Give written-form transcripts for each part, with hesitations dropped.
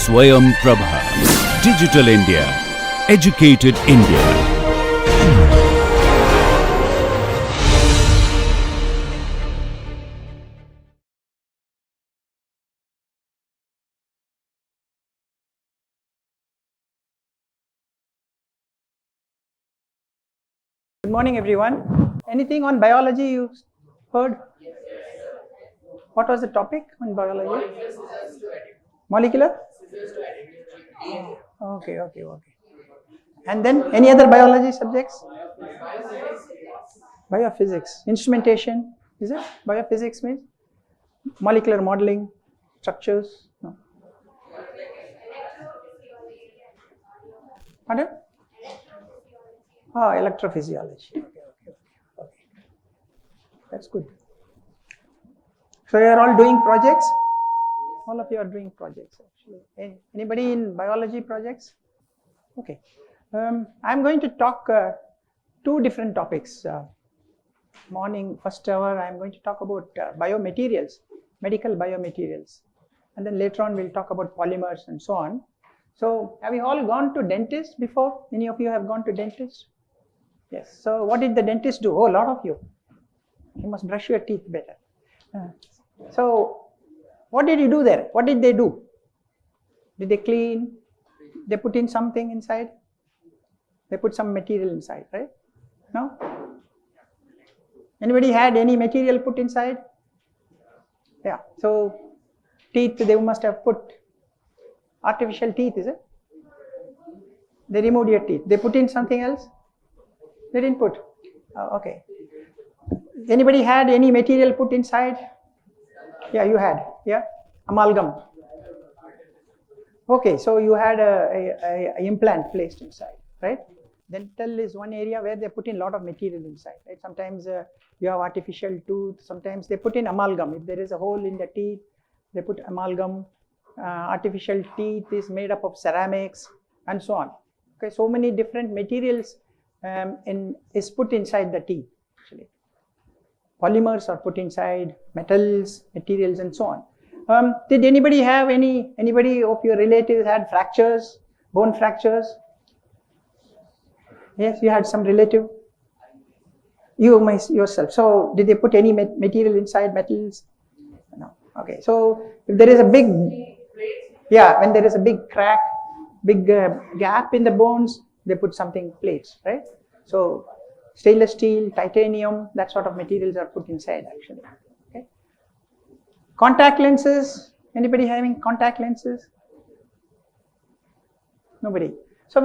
Swayam Prabha. Digital India. Educated India. Good morning, everyone. Anything on biology you heard? What was the topic on biology? Molecular? Okay. And then any other biology subjects? Biophysics. Instrumentation, is it? Biophysics means molecular modeling, structures? No. Pardon? Electrophysiology. Okay. That's good. So you are all doing projects? All of you are doing projects actually. Anybody in biology projects? Okay. I'm going to talk two different topics. Morning, first hour, I'm going to talk about biomaterials, medical biomaterials. And then later on, we'll talk about polymers and so on. So have you all gone to dentist before? Any of you have gone to dentist? Yes. So what did the dentist do? Oh, a lot of you. You must brush your teeth better. So what did you do there? What did they do? Did they clean? They put in something inside? They put some material inside, right? No? Anybody had any material put inside? Yeah. So teeth, they must have put artificial teeth, is it? They removed your teeth. They put in something else? They didn't put. Okay. Anybody had any material put inside? Yeah, you had. Yeah, amalgam. Okay, so you had a implant placed inside, right? Dental is one area where they put in a lot of material inside, right? Sometimes you have artificial tooth. Sometimes they put in amalgam. If there is a hole in the teeth, they put amalgam. Artificial teeth is made up of ceramics and so on. Okay, so many different materials is put inside the teeth actually. Polymers are put inside, metals, materials, and so on. Did anybody have anybody of your relatives had fractures, bone fractures? Yes, you had some relative. You yourself. So did they put any material inside, metals? No. Okay. So if there is a big, when there is a big crack, big gap in the bones, they put something plates, right? So stainless steel, titanium, that sort of materials are put inside actually. Okay. Contact lenses. Anybody having contact lenses? Nobody. So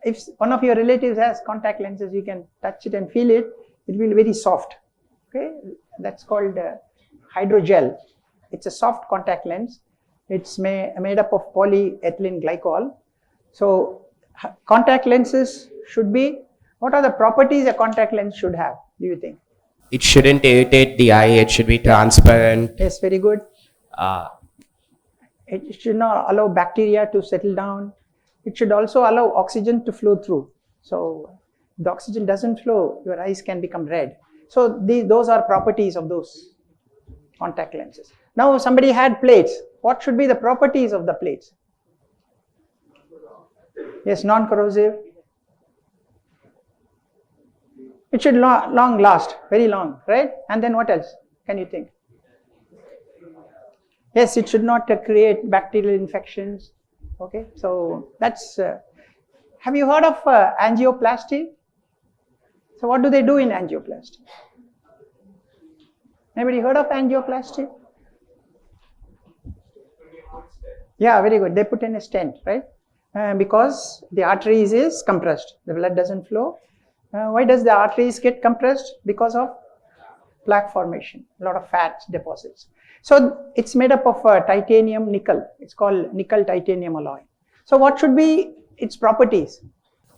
if one of your relatives has contact lenses, you can touch it and feel it. It will be very soft. Okay, that's called hydrogel. It's a soft contact lens. It's made up of polyethylene glycol. So contact lenses should be. What are the properties a contact lens should have? Do you think? It shouldn't irritate the eye. It should be transparent. Yes, very good. It should not allow bacteria to settle down. It should also allow oxygen to flow through. So if the oxygen doesn't flow, your eyes can become red. So those are properties of those contact lenses. Now somebody had plates. What should be the properties of the plates? Yes, non-corrosive. It should long last, very long, right? And then what else can you think? Yes, it should not create bacterial infections. Okay, so that's, have you heard of angioplasty? So what do they do in angioplasty? Anybody heard of angioplasty? Yeah, very good. They put in a stent, right? Because the arteries is compressed. The blood doesn't flow. Why does the arteries get compressed? Because of plaque formation, a lot of fat deposits. So it's made up of titanium nickel. It's called nickel titanium alloy. So what should be its properties?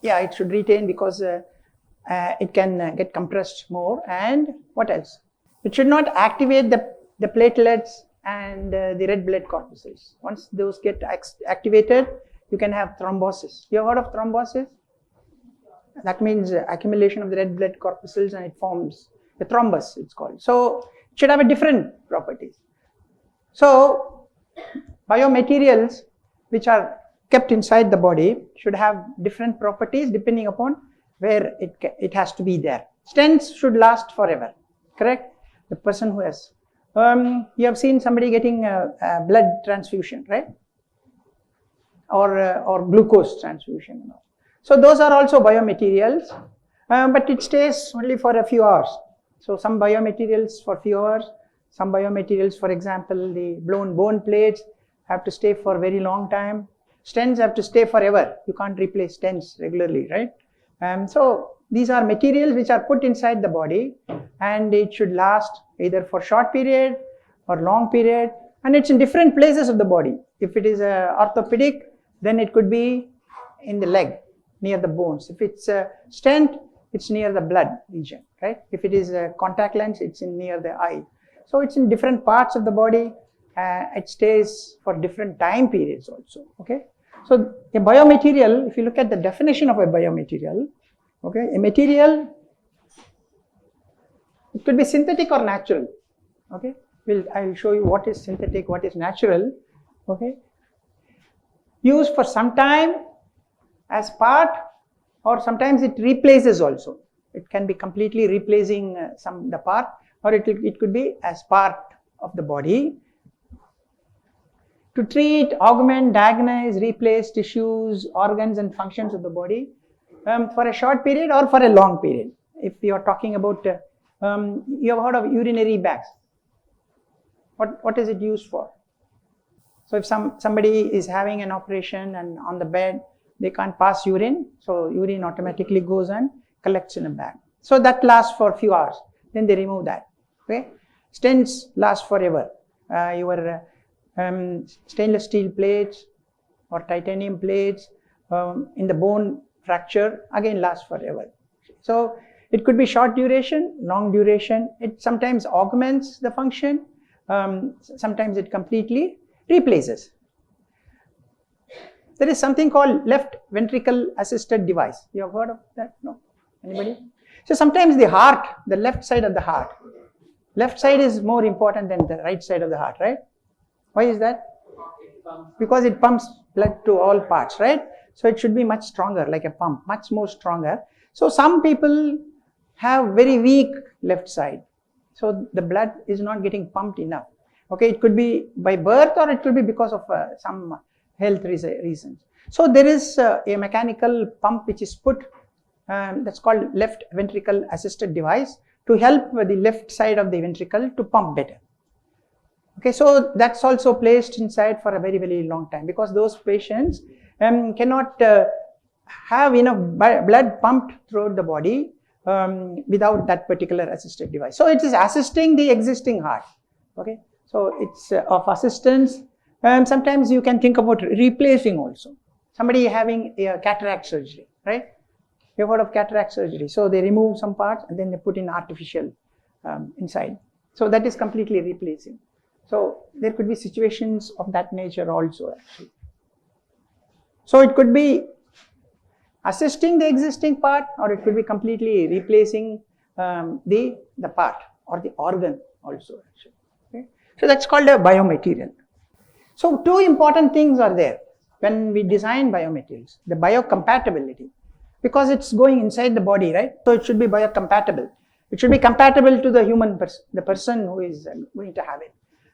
Yeah, it should retain because it can get compressed more. And what else? It should not activate the platelets and the red blood corpuscles. Once those get activated, you can have thrombosis. You have heard of thrombosis? That means accumulation of the red blood corpuscles and it forms the thrombus, it's called. So it should have a different properties. So biomaterials which are kept inside the body should have different properties depending upon where it has to be there. Stents should last forever, correct? The person who has, you have seen somebody getting a blood transfusion, right? Or glucose transfusion. You know. So those are also biomaterials, but it stays only for a few hours. So some biomaterials for a few hours, some biomaterials, for example, the blown bone plates have to stay for a very long time. Stents have to stay forever. You can't replace stents regularly, right? So these are materials which are put inside the body, and it should last either for short period or long period, and it's in different places of the body. If it is orthopedic, then it could be in the leg, near the bones. If it's a stent, it's near the blood region, right? If it is a contact lens, it's near the eye. So it's in different parts of the body. It stays for different time periods also, okay? So a biomaterial, if you look at the definition of a biomaterial, okay, a material, it could be synthetic or natural, okay? I will show you what is synthetic, what is natural, okay? Used for some time as part, or sometimes it replaces also. It can be completely replacing the part, or it could be as part of the body. To treat, augment, diagnose, replace tissues, organs and functions of the body for a short period or for a long period. If you are talking about, you have heard of urinary bags. What is it used for? So if somebody is having an operation and on the bed, they can't pass urine, so urine automatically goes and collects in a bag. So that lasts for a few hours, then they remove that, okay? Stents last forever. Your stainless steel plates or titanium plates in the bone fracture again last forever. So it could be short duration, long duration. It sometimes augments the function, sometimes it completely replaces. There is something called left ventricle assisted device. You have heard of that? No? Anybody? So sometimes the heart, the left side of the heart, left side is more important than the right side of the heart, right? Why is that? Because it pumps blood to all parts, right? So it should be much stronger, like a pump, much more stronger. So some people have very weak left side. So the blood is not getting pumped enough. Okay, it could be by birth or it could be because of some health reasons. So there is a mechanical pump which is put, that's called left ventricle assisted device, to help the left side of the ventricle to pump better. Okay, so that's also placed inside for a very, very long time, because those patients cannot have enough blood pumped throughout the body without that particular assisted device. So it is assisting the existing heart. Okay, so it's of assistance. Sometimes you can think about replacing also. Somebody having a cataract surgery, right? You've heard of cataract surgery. So they remove some parts and then they put in artificial inside. So that is completely replacing. So there could be situations of that nature also actually. So it could be assisting the existing part, or it could be completely replacing the part or the organ also actually. Okay? So that's called a biomaterial. So two important things are there when we design biomaterials. The biocompatibility, because it's going inside the body, right? So it should be biocompatible. It should be compatible to the human the person who is going to have it.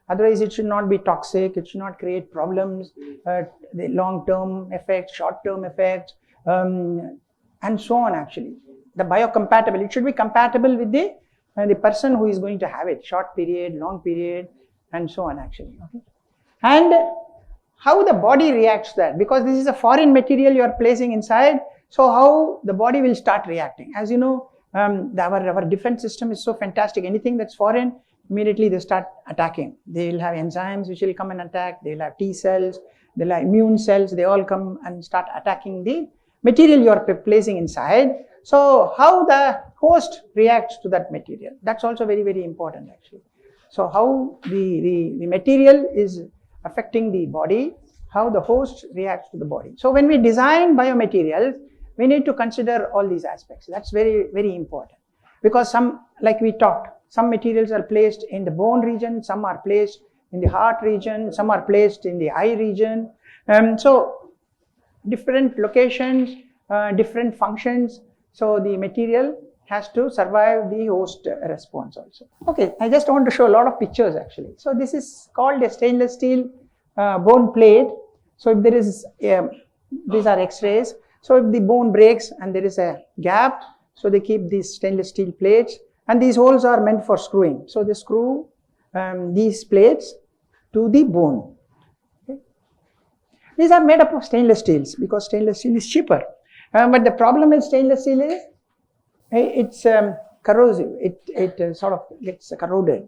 Otherwise, it should not be toxic. It should not create problems, the long-term effects, short-term effects, and so on. Actually, the biocompatible. It should be compatible with the person who is going to have it, short period, long period, and so on. Actually, okay. And how the body reacts to that, because this is a foreign material you are placing inside. So how the body will start reacting? As you know, our defense system is so fantastic. Anything that's foreign, immediately they start attacking. They will have enzymes which will come and attack. They will have T cells, they will have immune cells. They all come and start attacking the material you are placing inside. So how the host reacts to that material, that's also very, very important actually. So how the material is affecting the body, how the host reacts to the body. So when we design biomaterials, we need to consider all these aspects. That's very, very important, because some, like we talked, some materials are placed in the bone region, some are placed in the heart region, some are placed in the eye region. So different locations, different functions. So the material has to survive the host response also. Okay, I just want to show a lot of pictures actually. So this is called a stainless steel bone plate. So if there is, these are X-rays. So if the bone breaks and there is a gap, so they keep these stainless steel plates, and these holes are meant for screwing. So they screw these plates to the bone. Okay. These are made up of stainless steels because stainless steel is cheaper. But the problem with stainless steel is it's corrosive. It sort of gets corroded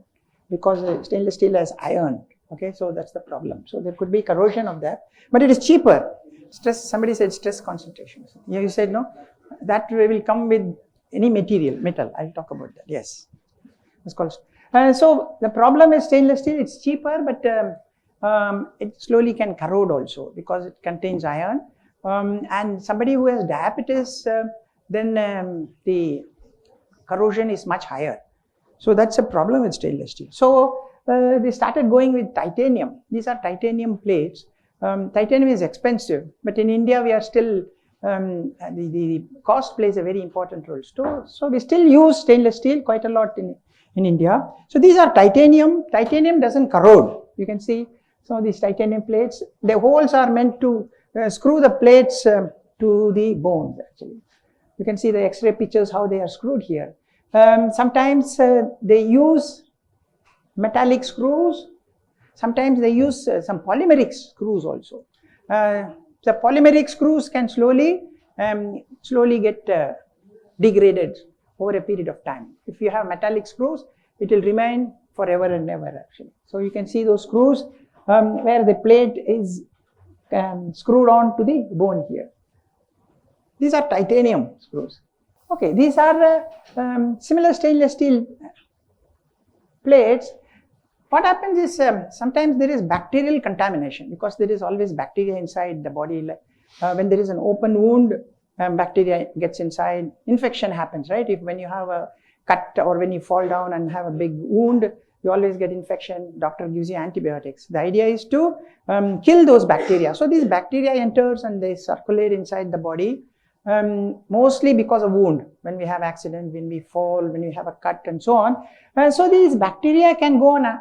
because stainless steel has iron. Okay, so that's the problem. So there could be corrosion of that, but it is cheaper. Stress. Somebody said stress concentration. You said no. That will come with any metal. I'll talk about that. Yes, it's called. So the problem is stainless steel. It's cheaper, but it slowly can corrode also because it contains iron. And somebody who has diabetes, then the corrosion is much higher. So that's a problem with stainless steel. So they started going with titanium. These are titanium plates. Titanium is expensive, but in India we are still, the cost plays a very important role. So we still use stainless steel quite a lot in India. So these are titanium. Titanium doesn't corrode. You can see some of these titanium plates. The holes are meant to screw the plates to the bones actually. You can see the X-ray pictures how they are screwed here. Sometimes they use metallic screws. Sometimes they use some polymeric screws also. The polymeric screws can slowly get degraded over a period of time. If you have metallic screws, it will remain forever and ever actually. So you can see those screws where the plate is screwed on to the bone here. These are titanium screws. Okay, these are similar stainless steel plates. What happens is sometimes there is bacterial contamination because there is always bacteria inside the body. When there is an open wound, bacteria gets inside, infection happens, right? When you have a cut or when you fall down and have a big wound, you always get infection. Doctor gives you antibiotics. The idea is to kill those bacteria. So these bacteria enters and they circulate inside the body, mostly because of wound. When we have accident, when we fall, when we have a cut and so on. So these bacteria can go on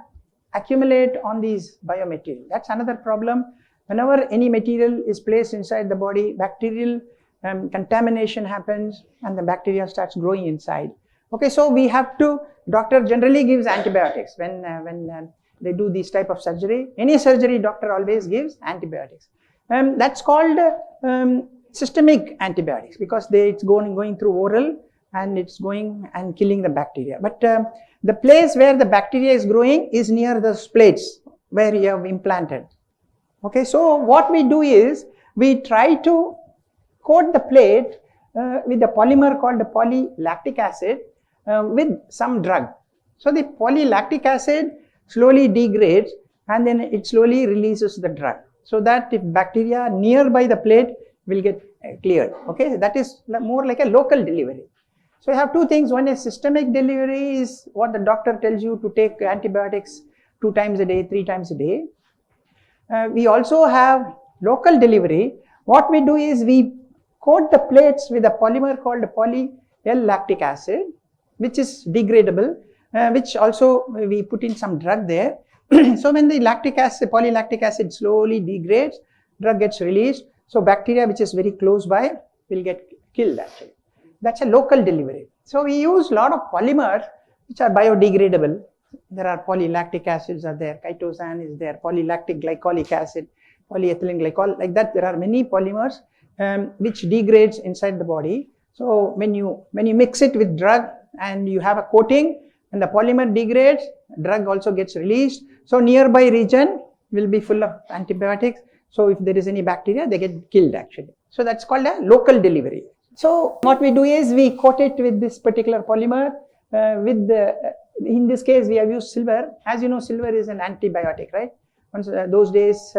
accumulate on these biomaterials. That's another problem. Whenever any material is placed inside the body, bacterial contamination happens and the bacteria starts growing inside. Okay, so we have to, doctor generally gives antibiotics when they do this type of surgery. Any surgery, doctor always gives antibiotics. That's called systemic antibiotics because it's going through oral and it's going and killing the bacteria. But the place where the bacteria is growing is near the plates where you have implanted. Okay, so what we do is we try to coat the plate with a polymer called the polylactic acid with some drug. So the polylactic acid slowly degrades and then it slowly releases the drug so that if bacteria nearby the plate will get cleared. Okay, that is more like a local delivery. So you have two things. One is systemic delivery is what the doctor tells you to take antibiotics 2 times a day, 3 times a day. We also have local delivery. What we do is we coat the plates with a polymer called polylactic acid, which is degradable, which also we put in some drug there. So when the polylactic acid slowly degrades, drug gets released. So bacteria which is very close by will get killed actually. That's a local delivery. So we use a lot of polymers which are biodegradable. There are polylactic acids are there, chitosan is there, polylactic glycolic acid, polyethylene glycol, like that. There are many polymers which degrades inside the body. So when you mix it with drug and you have a coating and the polymer degrades, drug also gets released. So nearby region will be full of antibiotics. So if there is any bacteria, they get killed actually. So that's called a local delivery. So what we do is we coat it with this particular polymer in this case we have used silver. As you know, silver is an antibiotic, right? Once those days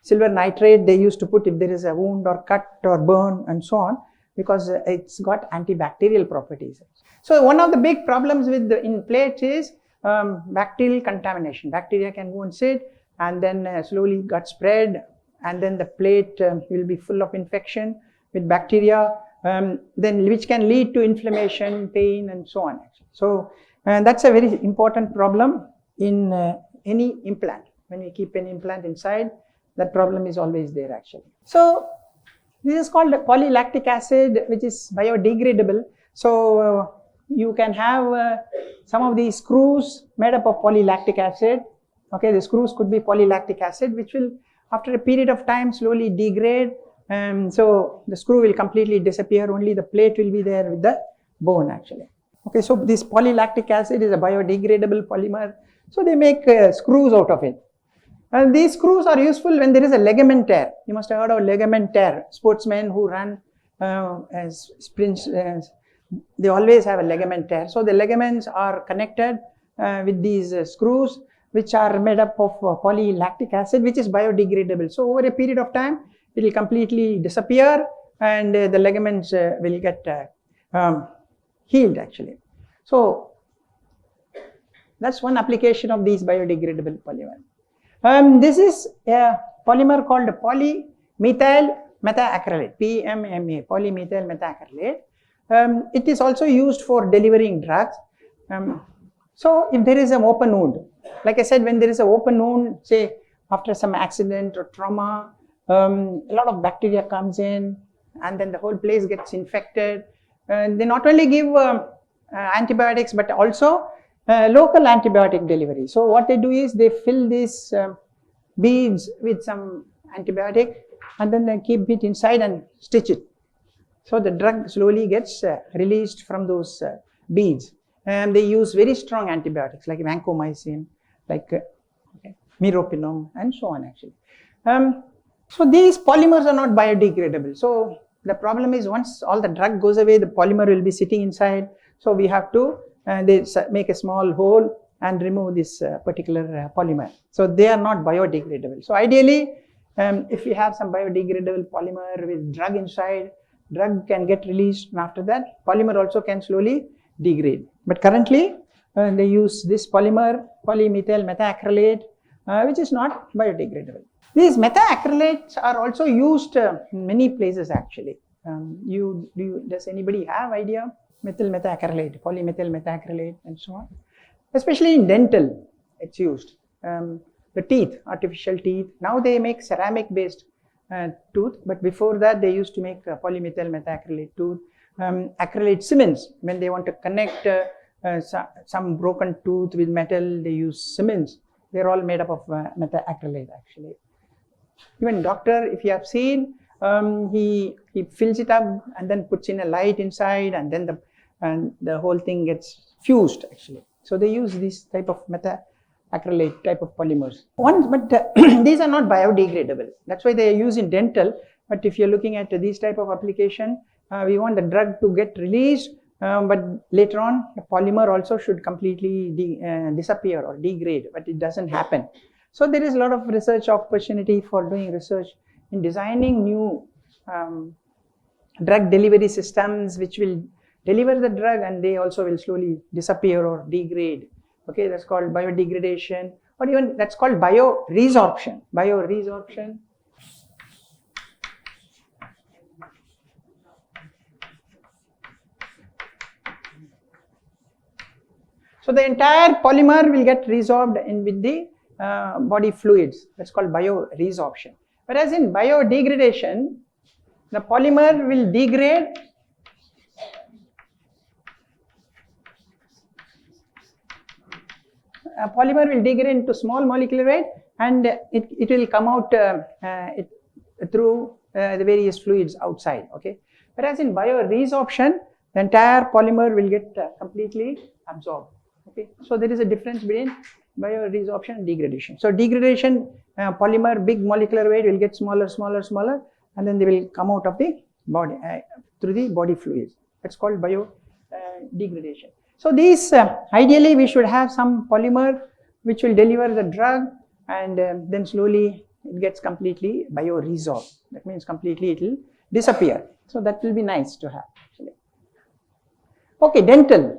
silver nitrate they used to put if there is a wound or cut or burn and so on because it's got antibacterial properties. So one of the big problems with in plates is bacterial contamination. Bacteria can go and sit and then slowly got spread and then the plate will be full of infection with bacteria, then which can lead to inflammation, pain, and so on. So that's a very important problem in any implant. When we keep an implant inside, that problem is always there actually. So this is called polylactic acid, which is biodegradable. So you can have some of these screws made up of polylactic acid. Okay, the screws could be polylactic acid, which will after a period of time slowly degrade. So the screw will completely disappear, only the plate will be there with the bone actually. Okay, so this polylactic acid is a biodegradable polymer. So they make screws out of it. And these screws are useful when there is a ligament tear. You must have heard of ligament tear. Sportsmen who run as sprints, they always have a ligament tear. So the ligaments are connected with these screws, which are made up of polylactic acid, which is biodegradable. So over a period of time, it will completely disappear, and the ligaments will get healed actually. So that's one application of these biodegradable polymer. This is a polymer called polymethyl methacrylate, PMMA, polymethyl methacrylate. It is also used for delivering drugs. So if there is an open wound, like I said, when there is an open wound, say after some accident or trauma, a lot of bacteria comes in, and then the whole place gets infected. They not only give antibiotics, but also local antibiotic delivery. So what they do is they fill these beads with some antibiotic, and then they keep it inside and stitch it. So the drug slowly gets released from those beads. And they use very strong antibiotics like vancomycin, like meropenem, and so on actually. So these polymers are not biodegradable. So the problem is once all the drug goes away, the polymer will be sitting inside. So we have to they make a small hole and remove this particular polymer. So they are not biodegradable. So ideally, if you have some biodegradable polymer with drug inside, drug can get released, and after that, polymer also can slowly degrade. But currently, they use this polymer, polymethyl methacrylate, which is not biodegradable. These methacrylates are also used in many places actually. Does anybody have idea? Methyl methacrylate, polymethyl methacrylate, and so on. Especially in dental, it's used. The teeth, artificial teeth. Now they make ceramic-based tooth, but before that they used to make polymethyl methacrylate tooth. Acrylate cements, when they want to connect some broken tooth with metal, they use cements. They're all made up of methacrylate actually. Even doctor, if you have seen, he fills it up and then puts in a light inside, and then the whole thing gets fused actually. So they use this type of methacrylate type of polymers. But these are not biodegradable. That's why they are used in dental. But if you're looking at these type of application, we want the drug to get released, but later on the polymer also should completely disappear or degrade, but it doesn't happen. So there is a lot of research opportunity for doing research in designing new drug delivery systems which will deliver the drug and they also will slowly disappear or degrade. Okay, that's called biodegradation, or even that's called bioresorption. Bioresorption. So the entire polymer will get resorbed in with the body fluids. That's called bioresorption. Whereas in biodegradation, the polymer will degrade into small molecular weight, and it will come out through the various fluids outside. Okay. Whereas in bioresorption, the entire polymer will get completely absorbed. Okay. So there is a difference between bioresorption and degradation. So degradation, polymer, big molecular weight will get smaller, and then they will come out of the body through the body fluids. That's called biodegradation. So these, ideally we should have some polymer which will deliver the drug, and then slowly it gets completely bioresorbed. That means completely it will disappear. So that will be nice to have actually. Okay, dental,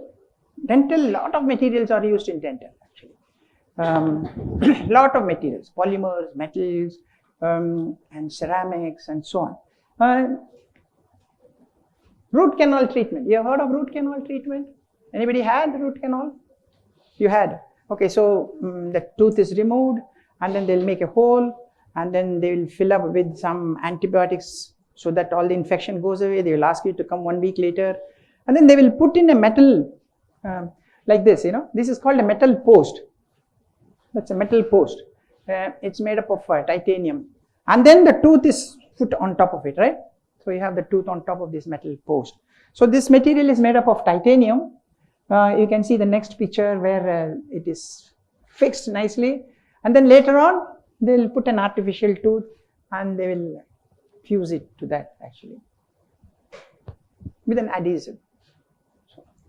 lot of materials are used in dental actually. Lot of materials, polymers, metals, and ceramics and so on. Root canal treatment. You have heard of root canal treatment? Anybody had root canal? You had. Okay, so the tooth is removed and then they'll make a hole and then they will fill up with some antibiotics so that all the infection goes away. They will ask you to come 1 week later and then they will put in a metal like this, This is called a metal post. That's a metal post. It's made up of titanium. And then the tooth is put on top of it, right? So you have the tooth on top of this metal post. So this material is made up of titanium. You can see the next picture where it is fixed nicely. And then later on, they'll put an artificial tooth and they will fuse it to that actually with an adhesive.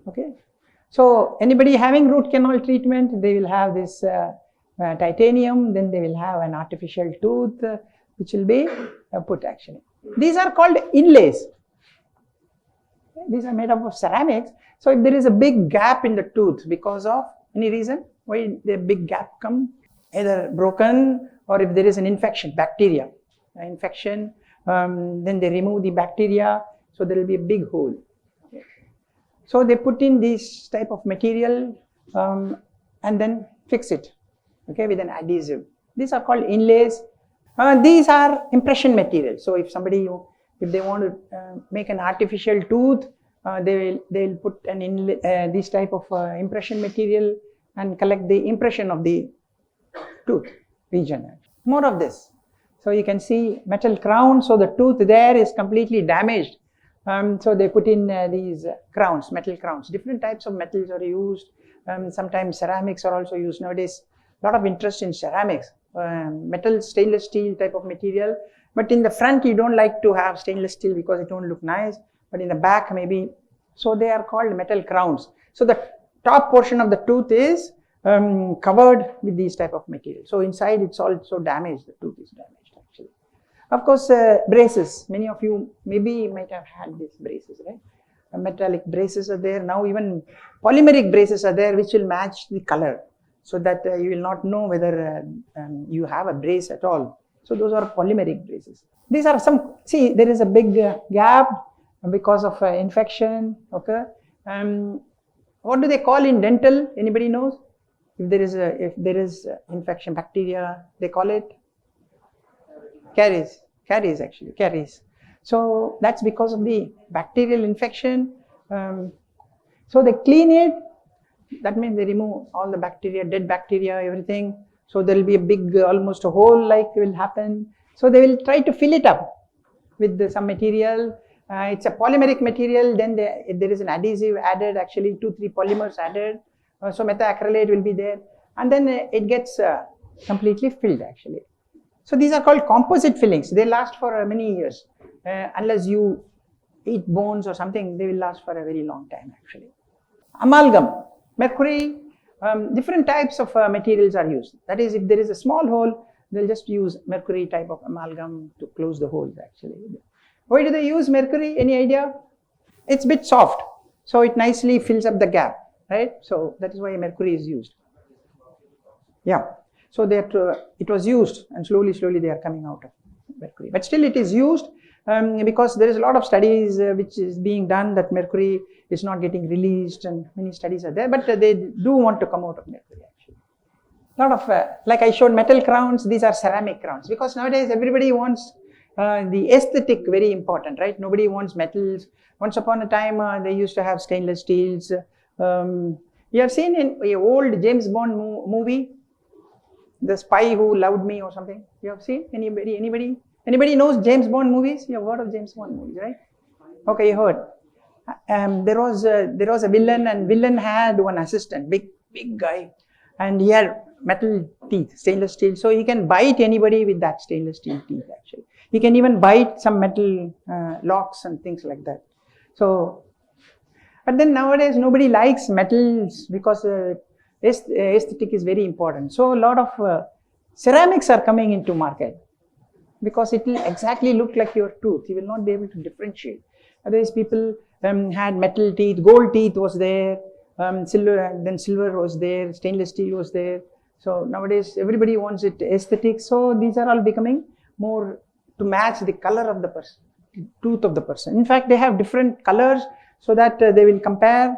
Okay. So anybody having root canal treatment, they will have this titanium, then they will have an artificial tooth which will be put actually. These are called inlays. These are made up of ceramics. So if there is a big gap in the tooth because of any reason, why the big gap come, either broken or if there is an infection, bacteria, infection, then they remove the bacteria, so there will be a big hole. Okay. So they put in this type of material and then fix it, okay, with an adhesive. These are called inlays. These are impression materials. So if somebody, if they want to make an artificial tooth, they'll put an inlay, this type of impression material and collect the impression of the tooth region. More of this. So you can see metal crown. So the tooth there is completely damaged. So they put in these crowns, metal crowns. Different types of metals are used. Sometimes ceramics are also used nowadays. A lot of interest in ceramics. Metal, stainless steel type of material, but in the front you don't like to have stainless steel because it don't look nice, but in the back maybe, so they are called metal crowns. So the top portion of the tooth is covered with these type of material, so inside it's also damaged, the tooth is damaged actually. Of course, braces, many of you maybe might have had these braces, right? Metallic braces are there, now even polymeric braces are there which will match the color, so that you will not know whether you have a brace at all. So those are polymeric braces. These are some, see there is a big gap because of infection, okay. What do they call in dental? Anybody knows? If there is infection, bacteria, they call it caries actually, caries. So that's because of the bacterial infection. So they clean it. That means they remove all the bacteria, dead bacteria, everything. So there will be a big, almost a hole like will happen. So they will try to fill it up with some material. It's a polymeric material. Then there is an adhesive added, actually 2-3 polymers added. So methacrylate will be there. And then it gets completely filled actually. So these are called composite fillings. They last for many years. Unless you eat bones or something, they will last for a very long time actually. Amalgam. Mercury, different types of materials are used. That is, if there is a small hole, they'll just use mercury type of amalgam to close the holes actually. Why do they use mercury? Any idea? It's a bit soft, so it nicely fills up the gap, right? So that is why mercury is used. Yeah, so that it was used and slowly they are coming out of mercury. But still it is used because there is a lot of studies which is being done that mercury is not getting released, and many studies are there, but they do want to come out of mercury actually. A lot of, like I showed metal crowns, these are ceramic crowns, because nowadays everybody wants the aesthetic, very important, right? Nobody wants metals. Once upon a time they used to have stainless steels. You have seen in an old James Bond movie, The Spy Who Loved Me or something? You have seen? Anybody knows James Bond movies? You have heard of James Bond movies, right? Okay, you heard. There was a villain, and villain had one assistant, big guy, and he had metal teeth, stainless steel, so he can bite anybody with that stainless steel teeth actually. He can even bite some metal locks and things like that. So, but then nowadays nobody likes metals because aesthetic is very important. So a lot of ceramics are coming into market because it will exactly look like your tooth. You will not be able to differentiate. Otherwise, people had metal teeth, gold teeth was there, silver was there, stainless steel was there. So nowadays everybody wants it aesthetic. So these are all becoming more to match the color of the person, tooth of the person. In fact, they have different colors so that they will compare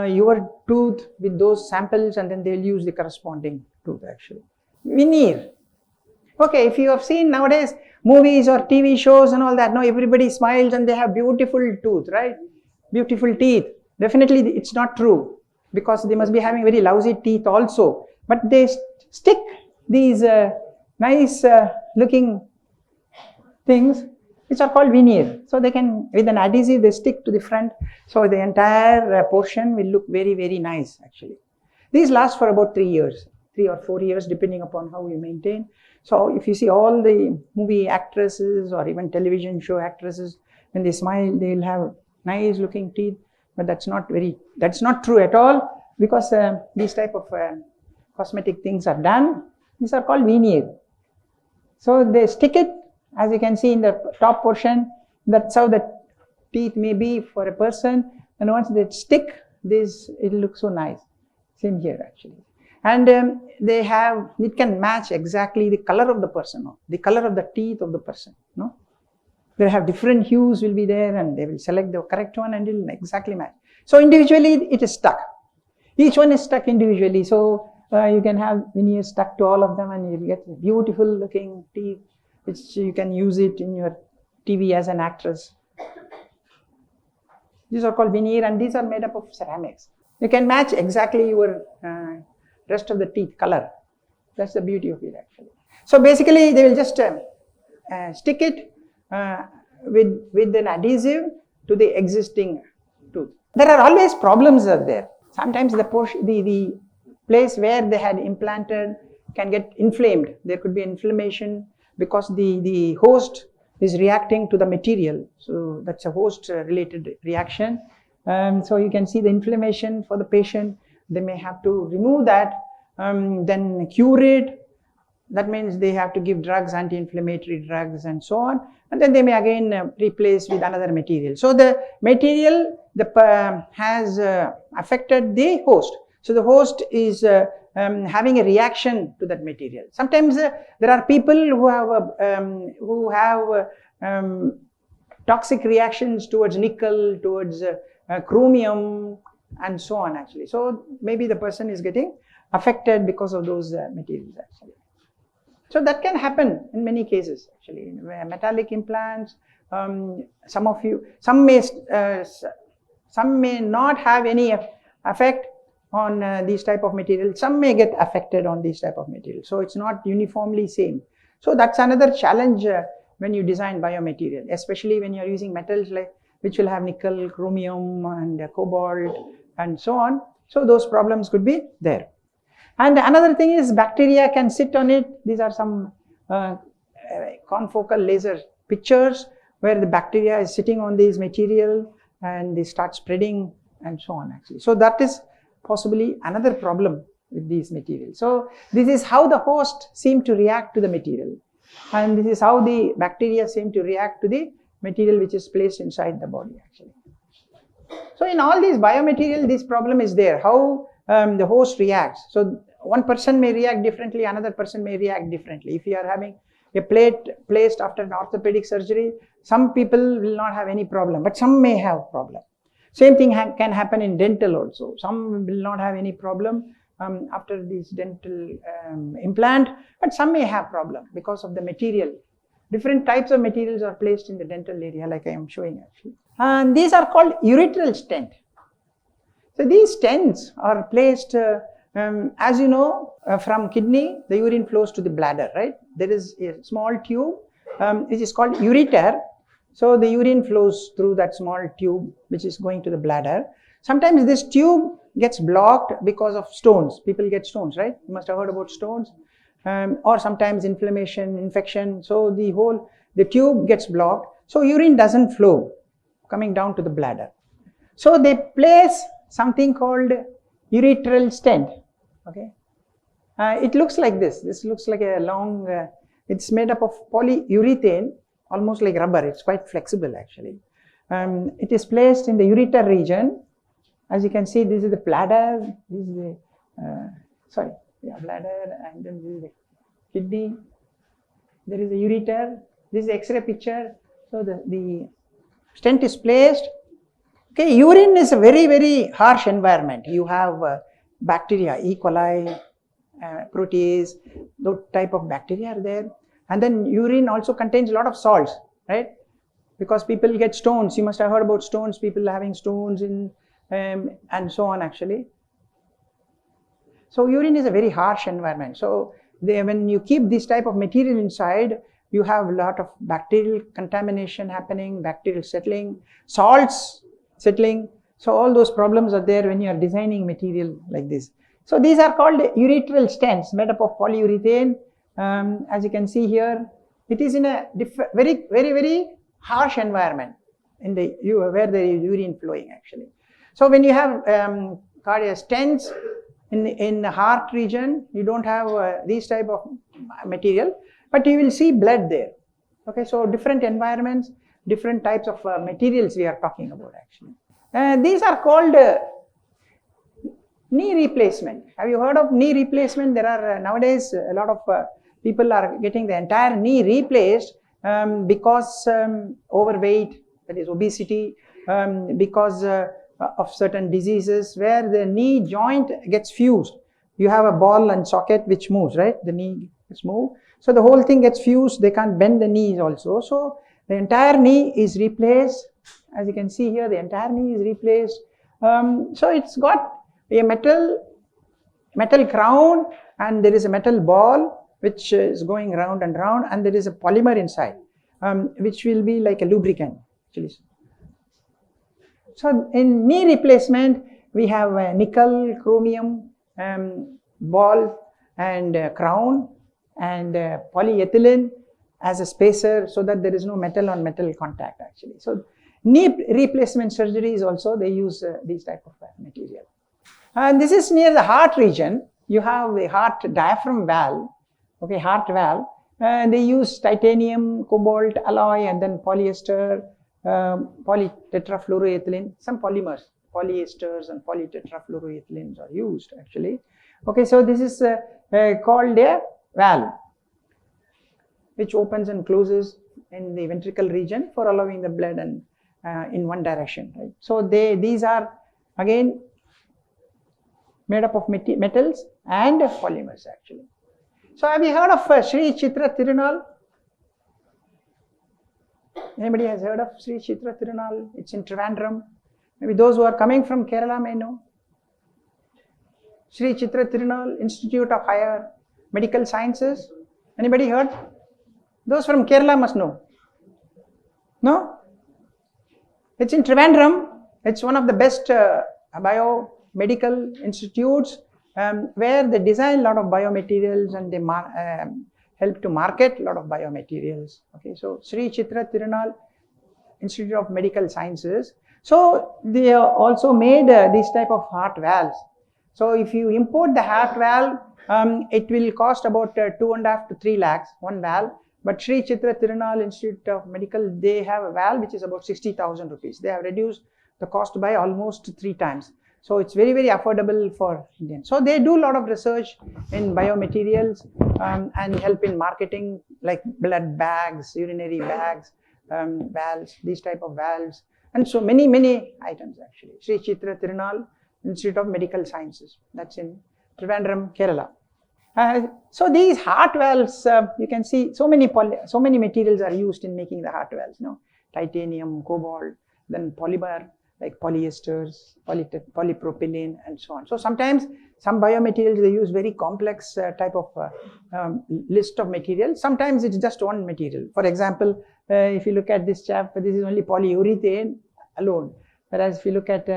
your tooth with those samples, and then they'll use the corresponding tooth actually. Veneer. Okay, if you have seen nowadays movies or TV shows and all that, now everybody smiles and they have beautiful tooth, right? Beautiful teeth. Definitely it's not true, because they must be having very lousy teeth also. But they stick these nice looking things which are called veneer. So they can, with an adhesive, they stick to the front. So the entire portion will look very, very nice actually. These last for about 3 years, 3 or 4 years, depending upon how you maintain. So if you see all the movie actresses or even television show actresses, when they smile, they will have nice looking teeth. But that's not true at all, because these type of cosmetic things are done. These are called veneer. So they stick it, as you can see in the top portion. That's how the teeth may be for a person. And once they stick this, it will look so nice. Same here actually. And it can match exactly the color of the person, the color of the teeth of the person. No, they have different hues will be there, and they will select the correct one and it will exactly match. So individually it is stuck. Each one is stuck individually. So you can have veneer stuck to all of them, and you get beautiful looking teeth, which you can use it in your TV as an actress. These are called veneer, and these are made up of ceramics. You can match exactly your rest of the teeth color. That's the beauty of it actually. So basically they will just stick it with an adhesive to the existing tooth. There are always problems out there. Sometimes the place where they had implanted can get inflamed. There could be inflammation because the host is reacting to the material. So that's a host related reaction. So you can see the inflammation for the patient. They may have to remove that, then cure it. That means they have to give drugs, anti-inflammatory drugs and so on. And then they may again replace with another material. So the material has affected the host. So the host is having a reaction to that material. Sometimes there are people who have toxic reactions towards nickel, towards chromium, and so on actually. So maybe the person is getting affected because of those materials actually. So that can happen in many cases actually. In metallic implants, some may not have any effect on these type of materials. Some may get affected on these type of materials. So it's not uniformly same. So that's another challenge when you design biomaterial, especially when you're using metals which will have nickel, chromium, and cobalt, and so on. So those problems could be there. And another thing is bacteria can sit on it. These are some confocal laser pictures where the bacteria is sitting on this material and they start spreading and so on actually. So that is possibly another problem with these materials. So this is how the host seem to react to the material, and this is how the bacteria seem to react to the material which is placed inside the body actually. So in all these biomaterial, this problem is there, how the host reacts. So one person may react differently, another person may react differently. If you are having a plate placed after an orthopedic surgery, some people will not have any problem, but some may have problem. Same thing can happen in dental also. Some will not have any problem after this dental implant, but some may have problem because of the material. Different types of materials are placed in the dental area, like I am showing actually. And these are called urethral stent. So these stents are placed, as you know, from kidney, the urine flows to the bladder, right? There is a small tube which is called ureter. So the urine flows through that small tube which is going to the bladder. Sometimes this tube gets blocked because of stones. People get stones, right? You must have heard about stones. Or sometimes inflammation, infection. So the tube gets blocked. So urine doesn't flow coming down to the bladder. So they place something called urethral stent. Okay, it looks like this. This looks like a long. It's made up of polyurethane, almost like rubber. It's quite flexible actually. It is placed in the ureter region. As you can see, this is the bladder. This is the bladder, and then this is the kidney. there is a ureter. This is X-ray picture. So the stent is placed. Okay, urine is a very, very harsh environment. You have bacteria, E. coli, protease, those type of bacteria are there. And then urine also contains a lot of salts, right? Because people get stones. You must have heard about stones, people having stones in and so on actually. So urine is a very harsh environment. So when you keep this type of material inside, you have a lot of bacterial contamination happening, bacterial settling, salts settling. So all those problems are there when you are designing material like this. So these are called ureteral stents made up of polyurethane. As you can see here, it is in a very, very, very harsh environment in the where there is urine flowing actually. So when you have cardiac stents in the heart region, you don't have these type of material, but you will see blood there. Okay, so different environments, different types of materials we are talking about actually. These are called knee replacement. Have you heard of knee replacement? There are nowadays a lot of people are getting the entire knee replaced because overweight, that is obesity, because of certain diseases where the knee joint gets fused. You have a ball and socket which moves, right? The knee gets moved. So the whole thing gets fused. They can't bend the knees also. So the entire knee is replaced. As you can see here, the entire knee is replaced. So it's got a metal crown, and there is a metal ball which is going round and round, and there is a polymer inside, which will be like a lubricant actually. So in knee replacement, we have nickel, chromium, ball and crown, and polyethylene as a spacer so that there is no metal on metal contact actually. So knee replacement surgeries also, they use these type of material. And this is near the heart region. You have the heart diaphragm valve, okay, heart valve. They use titanium, cobalt, alloy, and then polyester, polytetrafluoroethylene, some polymers, polyesters and polytetrafluoroethylenes are used actually. Okay, so this is called a valve, which opens and closes in the ventricle region for allowing the blood and in one direction, right? So these are again made up of metals and polymers actually. So have you heard of Sri Chitra Tirunal? Anybody has heard of Sri Chitra Tirunal? It's in Trivandrum. Maybe those who are coming from Kerala may know. Sri Chitra Tirunal Institute of Higher Medical Sciences. Anybody heard? Those from Kerala must know. No? It's in Trivandrum. It's one of the best biomedical institutes where they design a lot of biomaterials and they help to market a lot of biomaterials. Okay, so Sri Chitra Tirunal Institute of Medical Sciences. So they also made these type of heart valves. So if you import the heart valve, it will cost about 2.5 to 3 lakhs, one valve. But Sri Chitra Tirunal Institute of Medical, they have a valve which is about 60,000 rupees. They have reduced the cost by almost 3 times. So it's very, very affordable for Indians. So they do a lot of research in biomaterials and help in marketing like blood bags, urinary bags, valves, these type of valves, and so many, many items actually. Sri Chitra Tirunal Institute of Medical Sciences, that's in Trivandrum, Kerala. So these heart valves, you can see so many materials are used in making the heart valves. No, titanium, cobalt, then polymer like polyesters, polypropylene, and so on. So sometimes some biomaterials they use very complex type of list of materials. Sometimes it's just one material. For example, if you look at this chap, this is only polyurethane alone. Whereas if you look at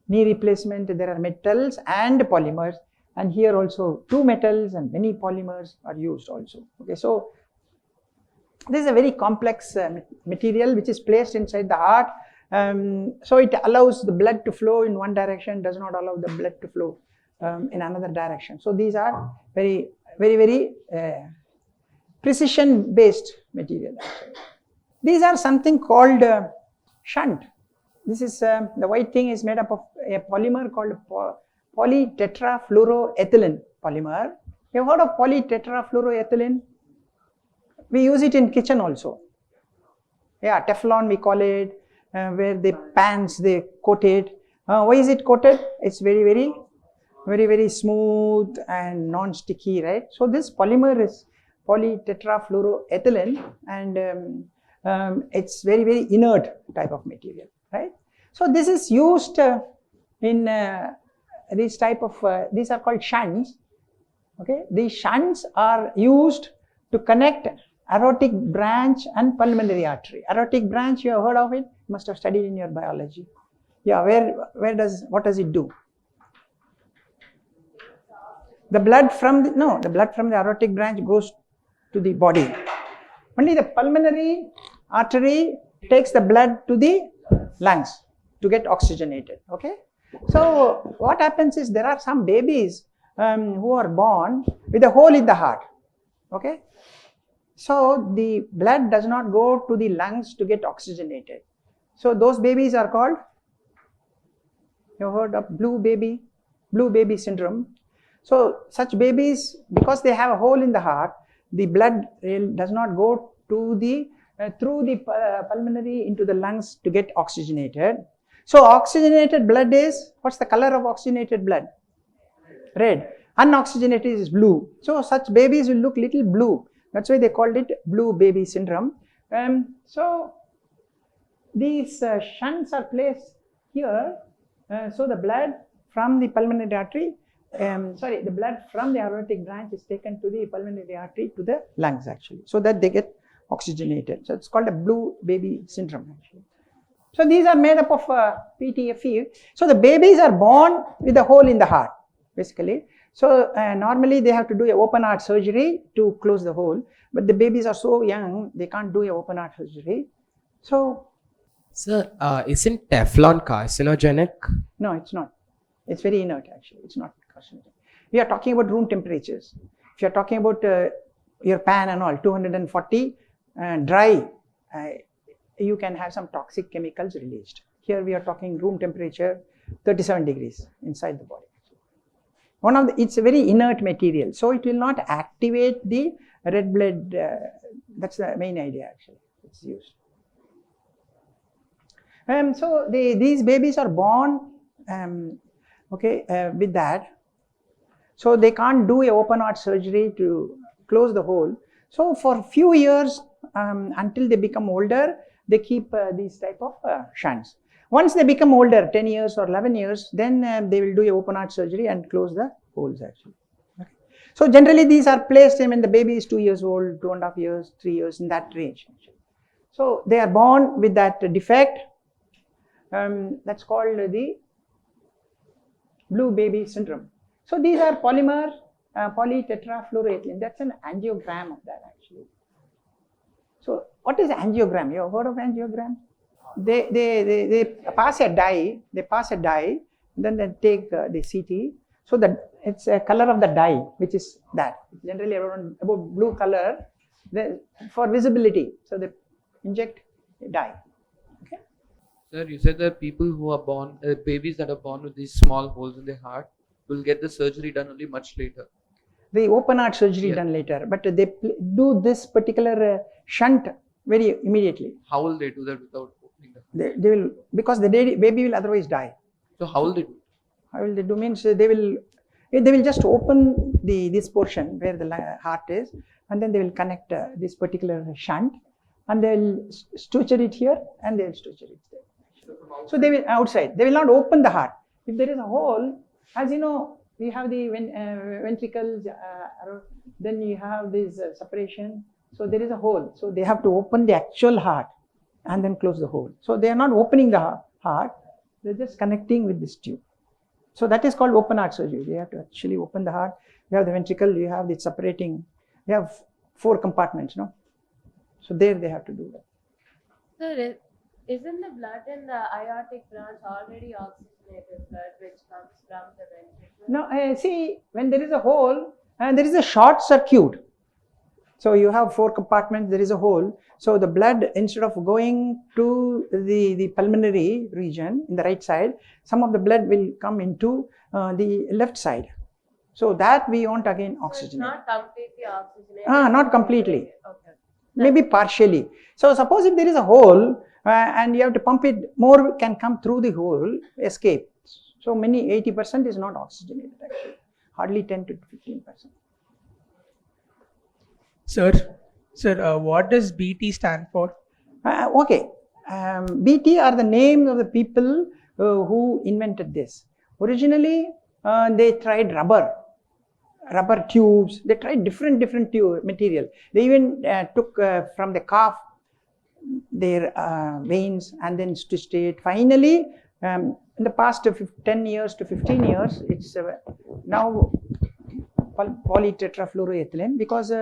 knee replacement, there are metals and polymers. And here also 2 metals and many polymers are used also. Okay, so this is a very complex material which is placed inside the heart. So it allows the blood to flow in one direction, does not allow the blood to flow in another direction. So these are very, very, very precision based material. These are something called shunt. This is the white thing is made up of a polymer called polytetrafluoroethylene polymer. You have heard of polytetrafluoroethylene? We use it in kitchen also. Yeah, Teflon we call it, where the pans they coat it. Why is it coated? It's very smooth and non-sticky, right? So this polymer is polytetrafluoroethylene, and it's very inert type of material, right? So this is used in these type of these are called shunts. Okay, these shunts are used to connect aortic branch and pulmonary artery. Aortic branch, you have heard of it, you must have studied in your biology. Yeah, what does it do? The blood from the aortic branch goes to the body. Only the pulmonary artery takes the blood to the lungs to get oxygenated. Okay, so what happens is there are some babies who are born with a hole in the heart. Okay, so the blood does not go to the lungs to get oxygenated. So those babies are called, you heard of blue baby syndrome. So such babies, because they have a hole in the heart, the blood does not go to the through the pulmonary into the lungs to get oxygenated. So oxygenated blood is, what's the color of oxygenated blood? Red. Unoxygenated is blue. So such babies will look little blue. That's why they called it blue baby syndrome. So these shunts are placed here. So the blood from the pulmonary artery, the blood from the aortic branch is taken to the pulmonary artery to the lungs actually, so that they get oxygenated. So it's called a blue baby syndrome actually. So these are made up of PTFE. So the babies are born with a hole in the heart basically. So normally they have to do a open heart surgery to close the hole, but the babies are so young they can't do a open heart surgery. So Sir, isn't Teflon carcinogenic? no, it's not. It's very inert actually. It's not carcinogenic. We are talking about room temperatures. If you are talking about your pan and all, 240 dry, you can have some toxic chemicals released. Here we are talking room temperature 37 degrees inside the body. It's a very inert material, so it will not activate the red blood. That's the main idea actually. It's used. So these babies are born with that. So they can't do a open heart surgery to close the hole. So for few years until they become older, they keep these type of shunts. Once they become older, 10 years or 11 years, then they will do a open heart surgery and close the holes actually. Okay. So generally these are placed when the baby is 2 years old, 2.5 years, 3 years, in that range actually. So they are born with that defect. That's called the blue baby syndrome. So these are polymer polytetrafluoroethylene. That's an angiogram of that actually. So what is angiogram? You have heard of angiogram? They pass a dye. Then they take the CT. So that it's a color of the dye, which is that generally about blue color. For visibility, so they inject a dye. Okay. Sir, you said that people who are born, babies that are born with these small holes in their heart, will get the surgery done only much later. The open heart surgery done later, but they do this particular shunt very immediately. How will they do that without opening the heart? They will, because the baby will otherwise die. So how will they do it? How will they do? Means they will just open this portion where the heart is, and then they will connect this particular shunt, and they will suture it here, and they will suture it there. So they will outside. They will not open the heart. If there is a hole, as you know, we have the ventricles, then you have this separation. So there is a hole. So they have to open the actual heart and then close the hole. So they are not opening the heart. They are just connecting with this tube. So that is called open heart surgery. You have to actually open the heart. You have the ventricle. You have the separating. You have 4 compartments, no? So there they have to do that. Sir, isn't the blood in the aortic branch already oxygenated blood which comes from the ventricle? No, see, when there is a hole, there is a short circuit. So you have 4 compartments, there is a hole. So the blood, instead of going to the pulmonary region in the right side, some of the blood will come into the left side. So that we want again oxygenate. So it's not completely oxygenated? Not completely. Okay. maybe partially. So suppose if there is a hole and you have to pump it, more can come through the hole, escape. So many 80% is not oxygenated actually, hardly 10 to 15%. Sir, what does BT stand for? Okay, BT are the names of the people who invented this. Originally, they tried rubber tubes. They tried different tube material. They even took from the calf their veins and then stitched it. Finally, in the past 10 years to 15 years, it's now polytetrafluoroethylene, because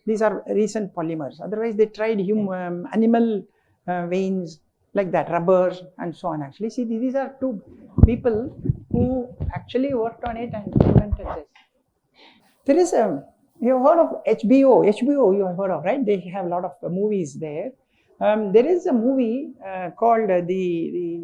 these are recent polymers. Otherwise, they tried animal veins like that, rubbers and so on. Actually, see, these are two people who actually worked on it and invented this. There is you have heard of HBO. HBO you have heard of, right? They have a lot of movies there. There is a movie called the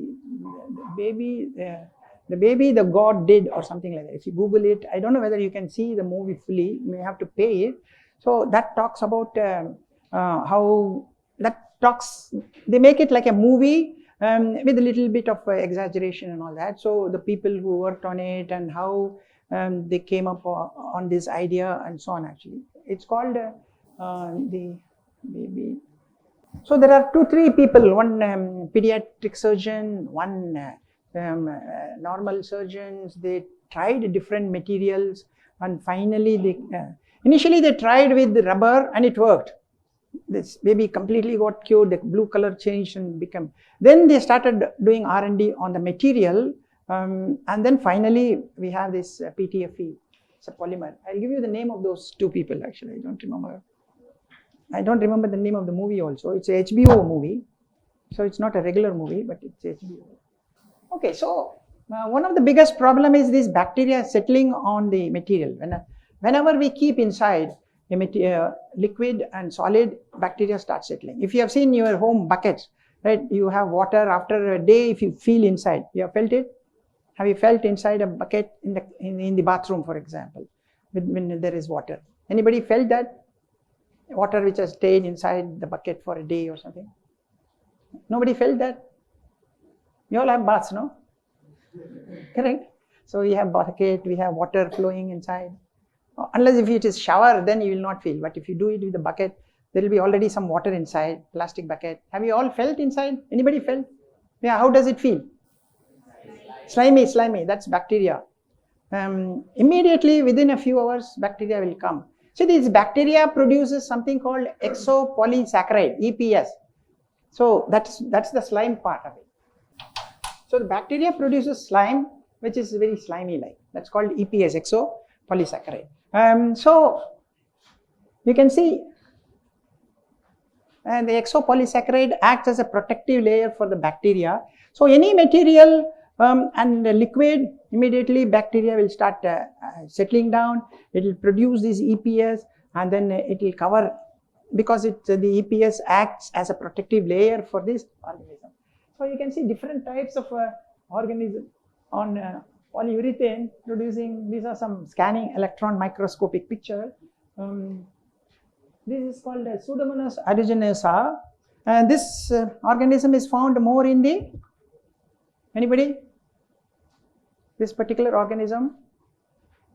baby the God did, or something like that. If you Google it, I don't know whether you can see the movie fully. You may have to pay it. So that talks about how that talks. They make it like a movie with a little bit of exaggeration and all that. So the people who worked on it and how they came up on this idea and so on. Actually, it's called the baby. So there are 2-3 people, one pediatric surgeon, one normal surgeons. They tried different materials, and finally initially they tried with the rubber and it worked. This baby completely got cured, the blue color changed and became. Then they started doing R&D on the material, and then finally we have this PTFE. It's a polymer. I'll give you the name of those 2 people. Actually, I don't remember the name of the movie also. It's a HBO movie. So it's not a regular movie, but it's HBO. Okay, so one of the biggest problem is this bacteria settling on the material. Whenever we keep inside a liquid and solid, bacteria start settling. If you have seen your home buckets, right? You have water after a day. If you feel inside, you have felt it. Have you felt inside a bucket in the bathroom, for example, when there is water? Anybody felt that? Water which has stayed inside the bucket for a day or something? Nobody felt that? You all have baths, no? Correct? So we have bucket, we have water flowing inside. Unless if it is shower, then you will not feel. But if you do it with the bucket, there will be already some water inside, plastic bucket. Have you all felt inside? Anybody felt? Yeah, how does it feel? Slimy, that's bacteria. Immediately within a few hours, bacteria will come. So this bacteria produces something called exopolysaccharide, EPS. So that's the slime part of it. So the bacteria produces slime, which is very slimy like. That's called EPS, exopolysaccharide. So you can see, and the exopolysaccharide acts as a protective layer for the bacteria. So any material and liquid, immediately bacteria will start settling down. It will produce this EPS, and then it will cover, because the EPS acts as a protective layer for this organism. So you can see different types of organism on polyurethane producing. These are some scanning electron microscopic picture. This is called Pseudomonas aeruginosa, and this organism is found more in the, anybody? This particular organism,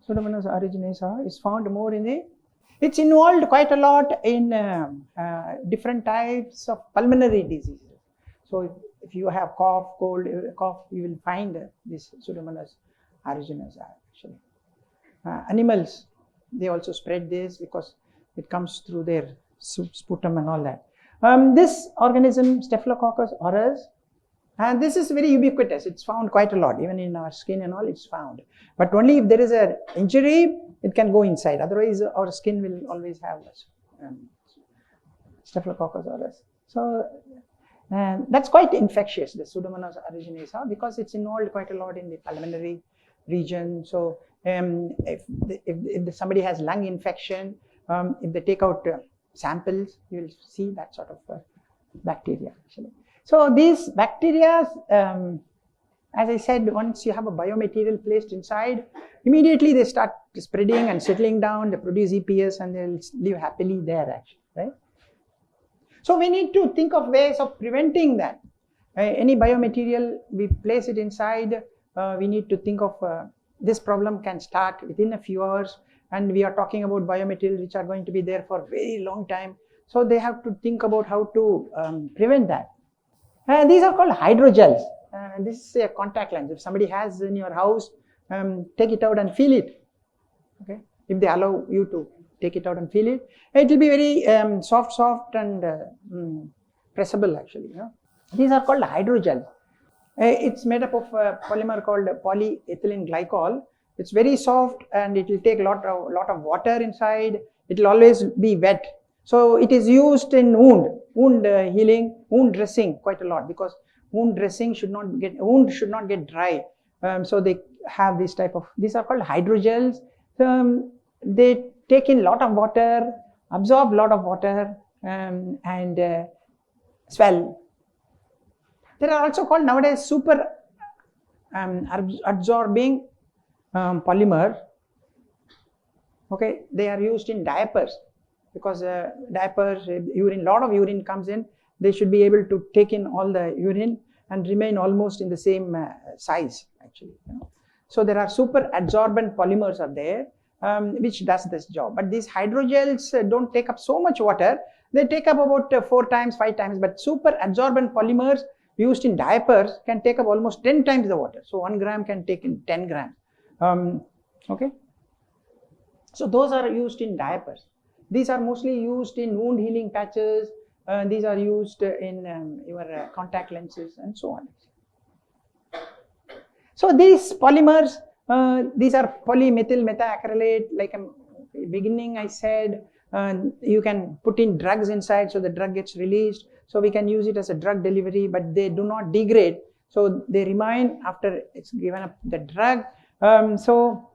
Pseudomonas aeruginosa, is found more in the, it's involved quite a lot in different types of pulmonary diseases. So if you have cough, cold, cough, you will find this Pseudomonas aeruginosa actually. Animals, they also spread this because it comes through their sputum and all that. This organism, Staphylococcus aureus, and this is very ubiquitous. It's found quite a lot, even in our skin and all, it's found. But only if there is an injury, it can go inside. Otherwise, our skin will always have Staphylococcus aureus. So that's quite infectious, the Pseudomonas aeruginosa, because it's involved quite a lot in the pulmonary region. So if somebody has lung infection, if they take out samples, you will see that sort of bacteria actually. So these bacteria, as I said, once you have a biomaterial placed inside, immediately they start spreading and settling down, they produce EPS and they'll live happily there actually, right? So we need to think of ways of preventing that. Any biomaterial, we place it inside, we need to think of this problem can start within a few hours, and we are talking about biomaterials which are going to be there for a very long time. So they have to think about how to prevent that. These are called hydrogels. This is a contact lens. If somebody has in your house, take it out and feel it. Okay, if they allow you to take it out and feel it, it will be very soft and pressable actually. You know? These are called hydrogels. It's made up of a polymer called polyethylene glycol. It's very soft and it will take a lot of water inside. It will always be wet. So it is used in wound healing, wound dressing quite a lot, because wound dressing should not get dry. So they have this type of, these are called hydrogels. They take in a lot of water, absorb a lot of water, and swell. There are also called nowadays super absorbing polymer. Okay, they are used in diapers, because diapers, urine, lot of urine comes in. They should be able to take in all the urine and remain almost in the same size actually. You know? So there are super adsorbent polymers are there, which does this job. But these hydrogels don't take up so much water. They take up about 4 times, 5 times. But super adsorbent polymers used in diapers can take up almost 10 times the water. So 1 gram can take in 10 grams. Okay. So those are used in diapers. These are mostly used in wound healing patches. These are used in your contact lenses and so on. So these polymers, these are polymethyl methacrylate. Like beginning I said, you can put in drugs inside, so the drug gets released. So we can use it as a drug delivery, but they do not degrade. So they remain after it's given up the drug. So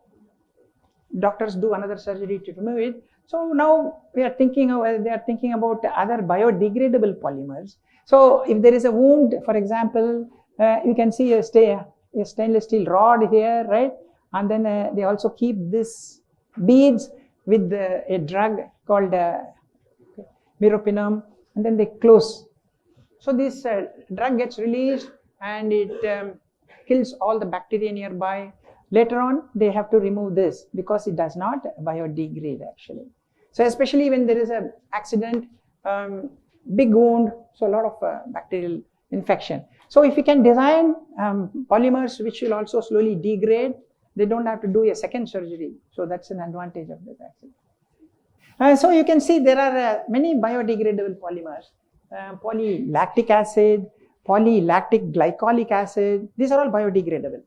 doctors do another surgery to remove it. So now they are thinking about other biodegradable polymers. So if there is a wound, for example, you can see a stainless steel rod here, right? And then they also keep this beads with a drug called meropenem, and then they close. So this drug gets released and it kills all the bacteria nearby. Later on, they have to remove this because it does not biodegrade actually. So especially when there is an accident, big wound, so a lot of bacterial infection. So if you can design polymers which will also slowly degrade, they don't have to do a second surgery. So that's an advantage of this actually. So you can see there are many biodegradable polymers. Polylactic acid, polylactic glycolic acid, these are all biodegradable.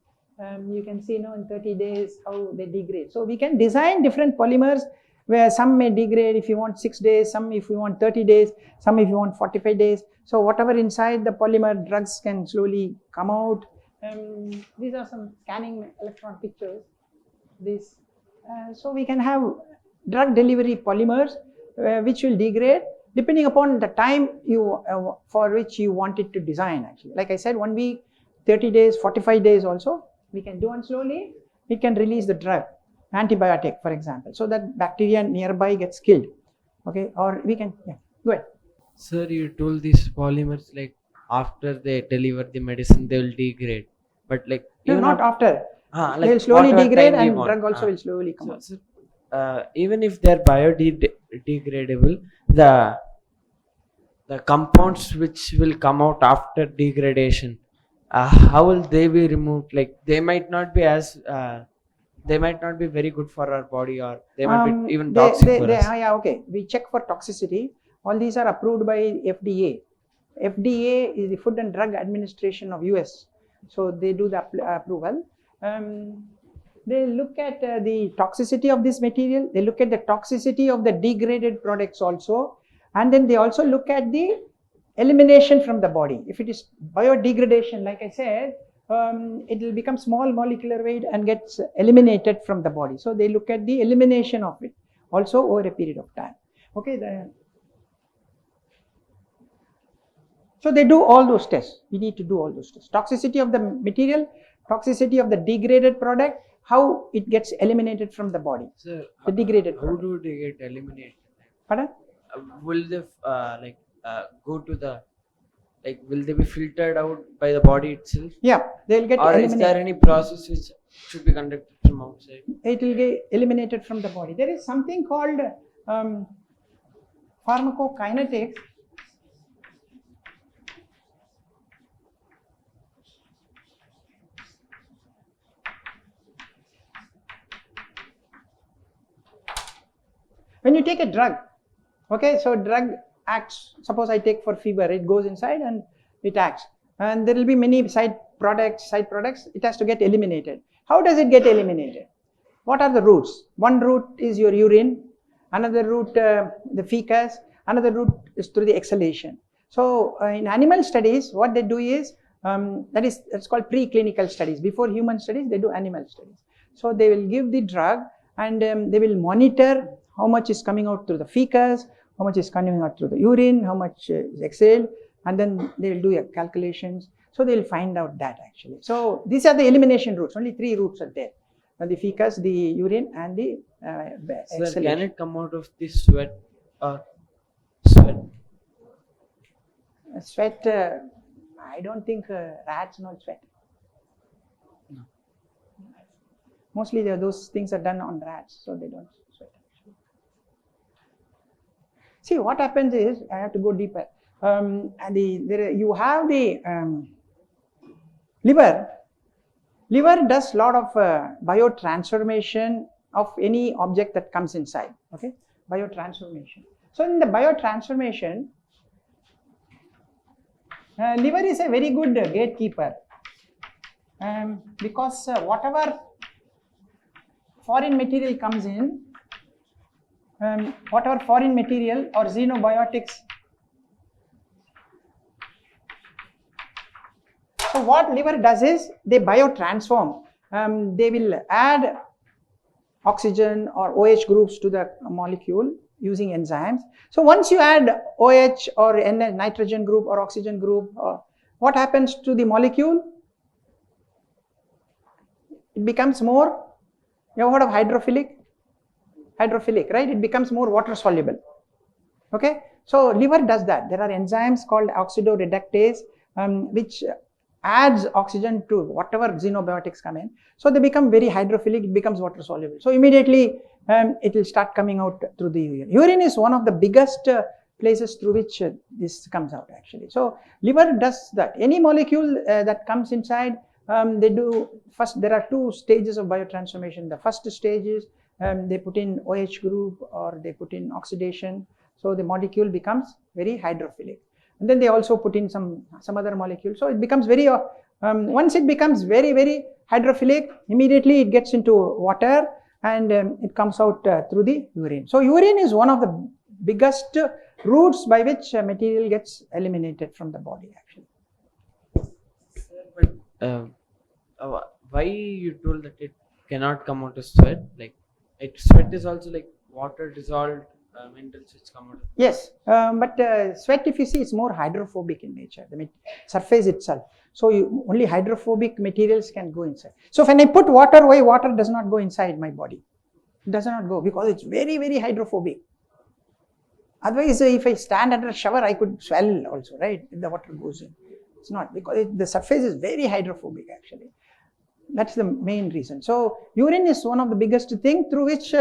You can see now in 30 days how they degrade. So we can design different polymers where some may degrade if you want 6 days, some if you want 30 days, some if you want 45 days. So whatever inside the polymer, drugs can slowly come out. These are some scanning electron pictures. So we can have drug delivery polymers which will degrade depending upon the time for which you want it to design actually. Like I said, 1 week, 30 days, 45 days also we can do, and slowly it can release the drug, antibiotic for example, so that bacteria nearby gets killed. Okay, or we can, yeah, go ahead. Sir, you told these polymers like after they deliver the medicine they will degrade, but like No, not after. like They will slowly whatever degrade time we and want. drug also will slowly come out. So, even if they're biodegradable, the compounds which will come out after degradation, how will they be removed? Like they might not be very good for our body, or they might be even toxic for us. Yeah, okay. We check for toxicity. All these are approved by FDA. FDA is the Food and Drug Administration of US. So they do the approval. They look at the toxicity of this material. They look at the toxicity of the degraded products also. And then they also look at the elimination from the body. If it is biodegradation, like I said, it will become small molecular weight and gets eliminated from the body. So they look at the elimination of it also over a period of time. Okay. So they do all those tests. We need to do all those tests. Toxicity of the material, toxicity of the degraded product, how it gets eliminated from the body. Sir, The degraded how product. do they get eliminated? Pardon? Will they go to the, like, will they be filtered out by the body itself? Yeah, they'll get Or is eliminated. there any process which should be conducted from outside? It will get eliminated from the body. There is something called pharmacokinetics. When you take a drug, okay, so drug acts, suppose I take for fever, it goes inside and it acts. And there will be many side products, it has to get eliminated. How does it get eliminated? What are the routes? One route is your urine, another route the fecus, another route is through the exhalation. So in animal studies, what they do is, that's called preclinical studies. Before human studies, they do animal studies. So they will give the drug and they will monitor how much is coming out through the fecus, how much is coming out through the urine, how much is exhaled, and then they will do calculations. So they will find out that actually. So these are the elimination routes. Only 3 routes are there: the fecus, the urine, and the exhalation. Sir, can it come out of the sweat or sweat? Sweat, I don't think rats don't sweat. No. Mostly those things are done on rats, so they don't sweat. See, what happens is, I have to go deeper. You have the liver. Liver does a lot of biotransformation of any object that comes inside. Okay, biotransformation. So in the biotransformation, liver is a very good gatekeeper, because whatever foreign material comes in, whatever foreign material or xenobiotics. So what liver does is, they biotransform. They will add oxygen or OH groups to the molecule using enzymes. So once you add OH or nitrogen group or oxygen group, what happens to the molecule? It becomes more, you have heard of hydrophilic? Hydrophilic, right? It becomes more water soluble. Okay, so liver does that. There are enzymes called oxidoreductase, which adds oxygen to whatever xenobiotics come in. So they become very hydrophilic, it becomes water soluble. So immediately it will start coming out through the urine. Urine is one of the biggest places through which this comes out actually. So liver does that. Any molecule that comes inside, they do first, there are 2 stages of biotransformation. The first stage is they put in OH group or they put in oxidation. So the molecule becomes very hydrophilic. And then they also put in some other molecule. So it becomes very, once it becomes very, very hydrophilic, immediately it gets into water and it comes out through the urine. So urine is one of the biggest routes by which material gets eliminated from the body actually. But why you told that it cannot come out of sweat? Like, sweat is also like water dissolved minerals which come out of. Yes, but sweat, if you see, it's more hydrophobic in nature, the surface itself. So only hydrophobic materials can go inside. So when I put water, why water does not go inside my body? It does not go because it's very, very hydrophobic. Otherwise, if I stand under a shower, I could swell also, right? If the water goes in. It's not, because the surface is very hydrophobic actually. That's the main reason. So urine is one of the biggest thing through which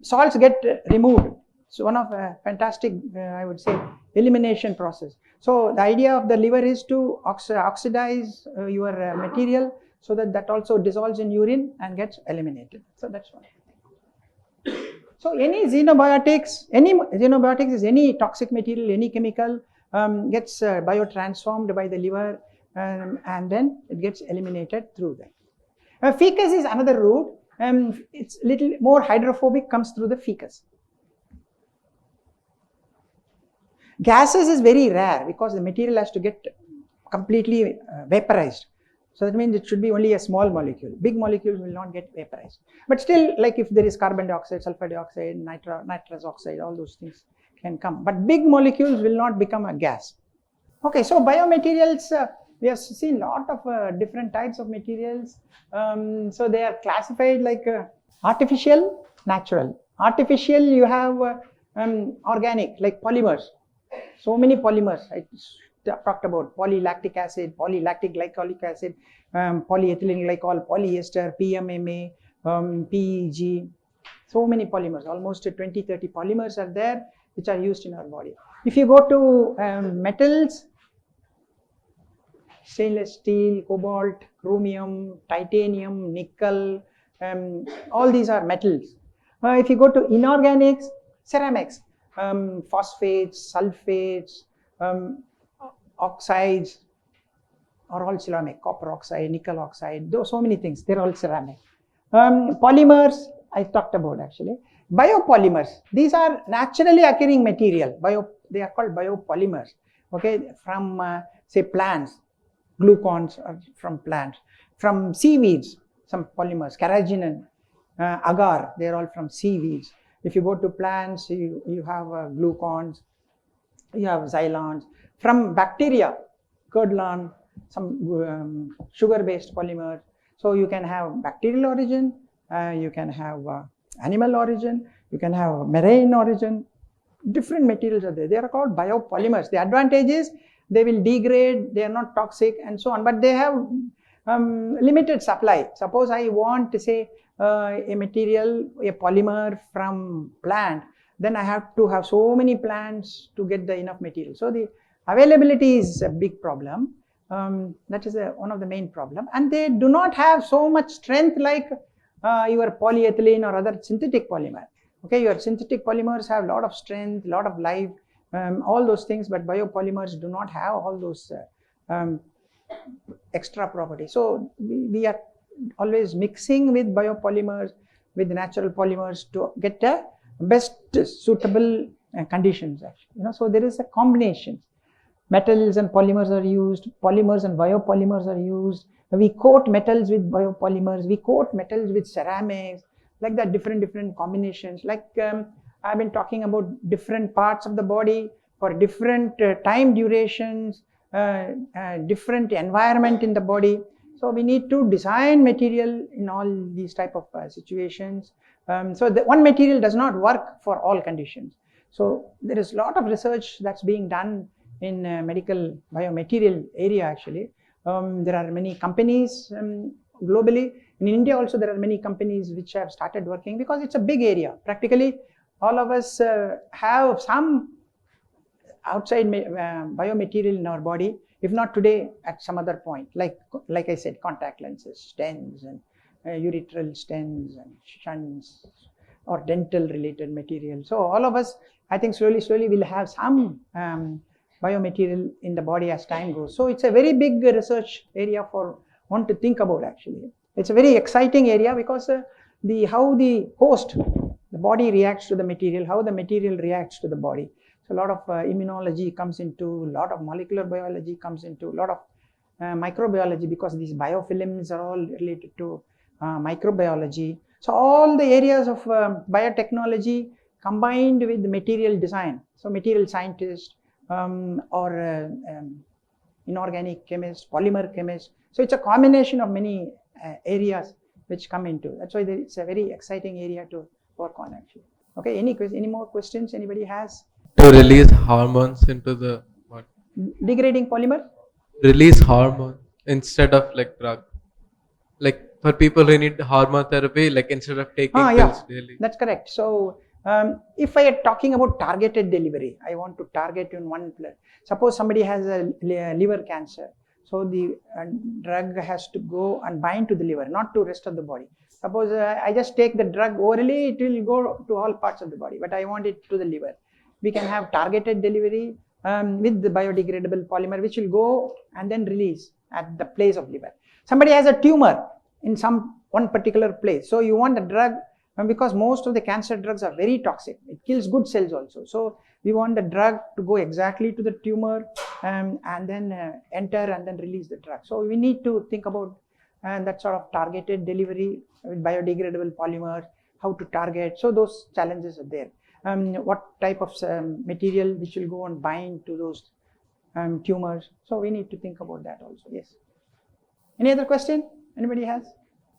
salts get removed. So one of a fantastic, I would say, elimination process. So the idea of the liver is to oxidize your material so that also dissolves in urine and gets eliminated. So that's one. So any xenobiotics is any toxic material, any chemical gets biotransformed by the liver and then it gets eliminated through that. Fecus is another route. It's little more hydrophobic, comes through the fecus. Gases is very rare because the material has to get completely vaporized. So that means it should be only a small molecule. Big molecules will not get vaporized. But still, like if there is carbon dioxide, sulfur dioxide, nitrous oxide, all those things can come. But big molecules will not become a gas. Okay, so biomaterials, we have seen a lot of different types of materials. So they are classified like artificial, natural. Artificial, you have organic, like polymers. So many polymers. I talked about polylactic acid, polylactic glycolic acid, polyethylene glycol, polyester, PMMA, PEG. So many polymers, almost 20-30 polymers are there which are used in our body. If you go to metals, stainless steel, cobalt, chromium, titanium, nickel, all these are metals. If you go to inorganics, ceramics, phosphates, sulfates, oxides are all ceramic, copper oxide, nickel oxide, those so many things, they're all ceramic. Polymers, I talked about actually. Biopolymers, these are naturally occurring material, they are called biopolymers, okay, from say plants, glucons are from plants, from seaweeds, some polymers, carrageenan, agar, they are all from seaweeds. If you go to plants, you have glucons, you have xylons. From bacteria, curdlan, some sugar-based polymer. So you can have bacterial origin, you can have animal origin, you can have marine origin. Different materials are there. They are called biopolymers. The advantage is they will degrade, they are not toxic and so on, but they have limited supply. Suppose I want to say a material, a polymer from plant, then I have to have so many plants to get the enough material. So the availability is a big problem. That is one of the main problem, and they do not have so much strength like your polyethylene or other synthetic polymer. Okay, your synthetic polymers have a lot of strength, lot of life, all those things, but biopolymers do not have all those extra properties. So we are always mixing with biopolymers, with natural polymers to get the best suitable conditions actually. So there is a combination. Metals and polymers are used, polymers and biopolymers are used. We coat metals with biopolymers, we coat metals with ceramics, like that, different combinations. Like I've been talking about different parts of the body for different time durations, different environment in the body. So we need to design material in all these type of situations. So the one material does not work for all conditions. So there is a lot of research that's being done in medical biomaterial area actually. There are many companies globally. In India also there are many companies which have started working because it's a big area. Practically all of us have some outside biomaterial in our body, if not today, at some other point, like I said, contact lenses, stents, and urethral stents and shunts, or dental related material. So all of us, I think slowly will have some biomaterial in the body as time goes. So it's a very big research area for one to think about actually. It's a very exciting area because how the host, the body reacts to the material, how the material reacts to the body. So a lot of immunology comes into, a lot of molecular biology comes into, a lot of microbiology, because these biofilms are all related to microbiology. So all the areas of biotechnology combined with material design. So material scientist or inorganic chemist, polymer chemist. So it's a combination of many areas which come into. That's why it's a very exciting area to work on actually. Okay, any more questions anybody has? To release hormones into the what? Degrading polymer? Release hormone instead of like drug. Like for people who need hormone therapy, like instead of taking pills daily. That's correct. So if I am talking about targeted delivery, I want to target in one place. Suppose somebody has a liver cancer. So the drug has to go and bind to the liver, not to rest of the body. Suppose I just take the drug orally, it will go to all parts of the body, but I want it to the liver. We can have targeted delivery with the biodegradable polymer, which will go and then release at the place of liver. Somebody has a tumor in one particular place. So you want the drug, because most of the cancer drugs are very toxic. It kills good cells also. So we want the drug to go exactly to the tumor and then enter and then release the drug. So we need to think about that sort of targeted delivery with biodegradable polymer, how to target. So those challenges are there. What type of material which will go and bind to those tumors. So we need to think about that also. Yes. Any other question? Anybody has?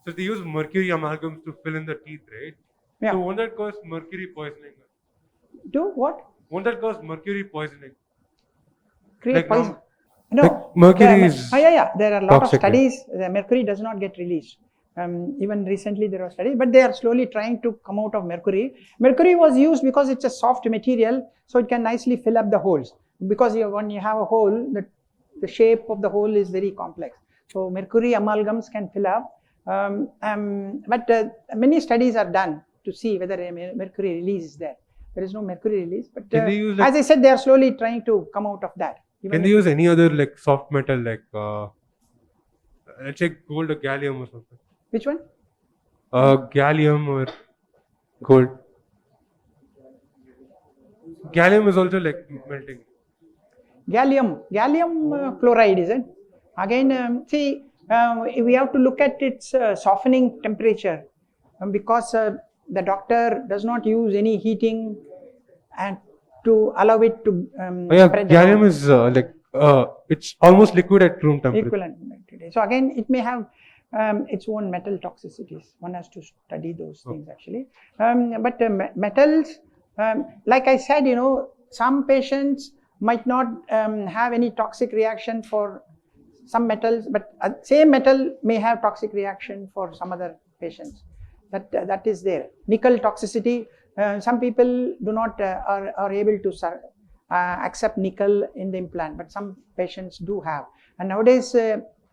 So they use mercury amalgams to fill in the teeth, right? Yeah. So won't that cause mercury poisoning? Do what? Won't that cause mercury poisoning? create Like poison. like mercury is There are a lot toxic, of studies. The mercury does not get released. Even recently there were studies, but they are slowly trying to come out of mercury. Mercury was used because it's a soft material, so it can nicely fill up the holes. Because when you have a hole, the shape of the hole is very complex. So mercury amalgams can fill up, but many studies are done to see whether a mercury release is there. There is no mercury release, but Can they use, like, as I said, they are slowly trying to come out of that. can they use any other like soft metal, like let's say gold or gallium or something? Which one? Gallium or gold. Gallium is also like melting. Gallium chloride, is it? Again, we have to look at its softening temperature, because the doctor does not use any heating and to allow it to spread Gallium around. is it's almost liquid at room temperature. Equivalent. So again, it may have its own metal toxicities. One has to study those things actually. But metals, like I said, some patients might not have any toxic reaction for some metals, but same metal may have toxic reaction for some other patients. That is there. Nickel toxicity. Some people do not are able to accept nickel in the implant, but some patients do have. And nowadays,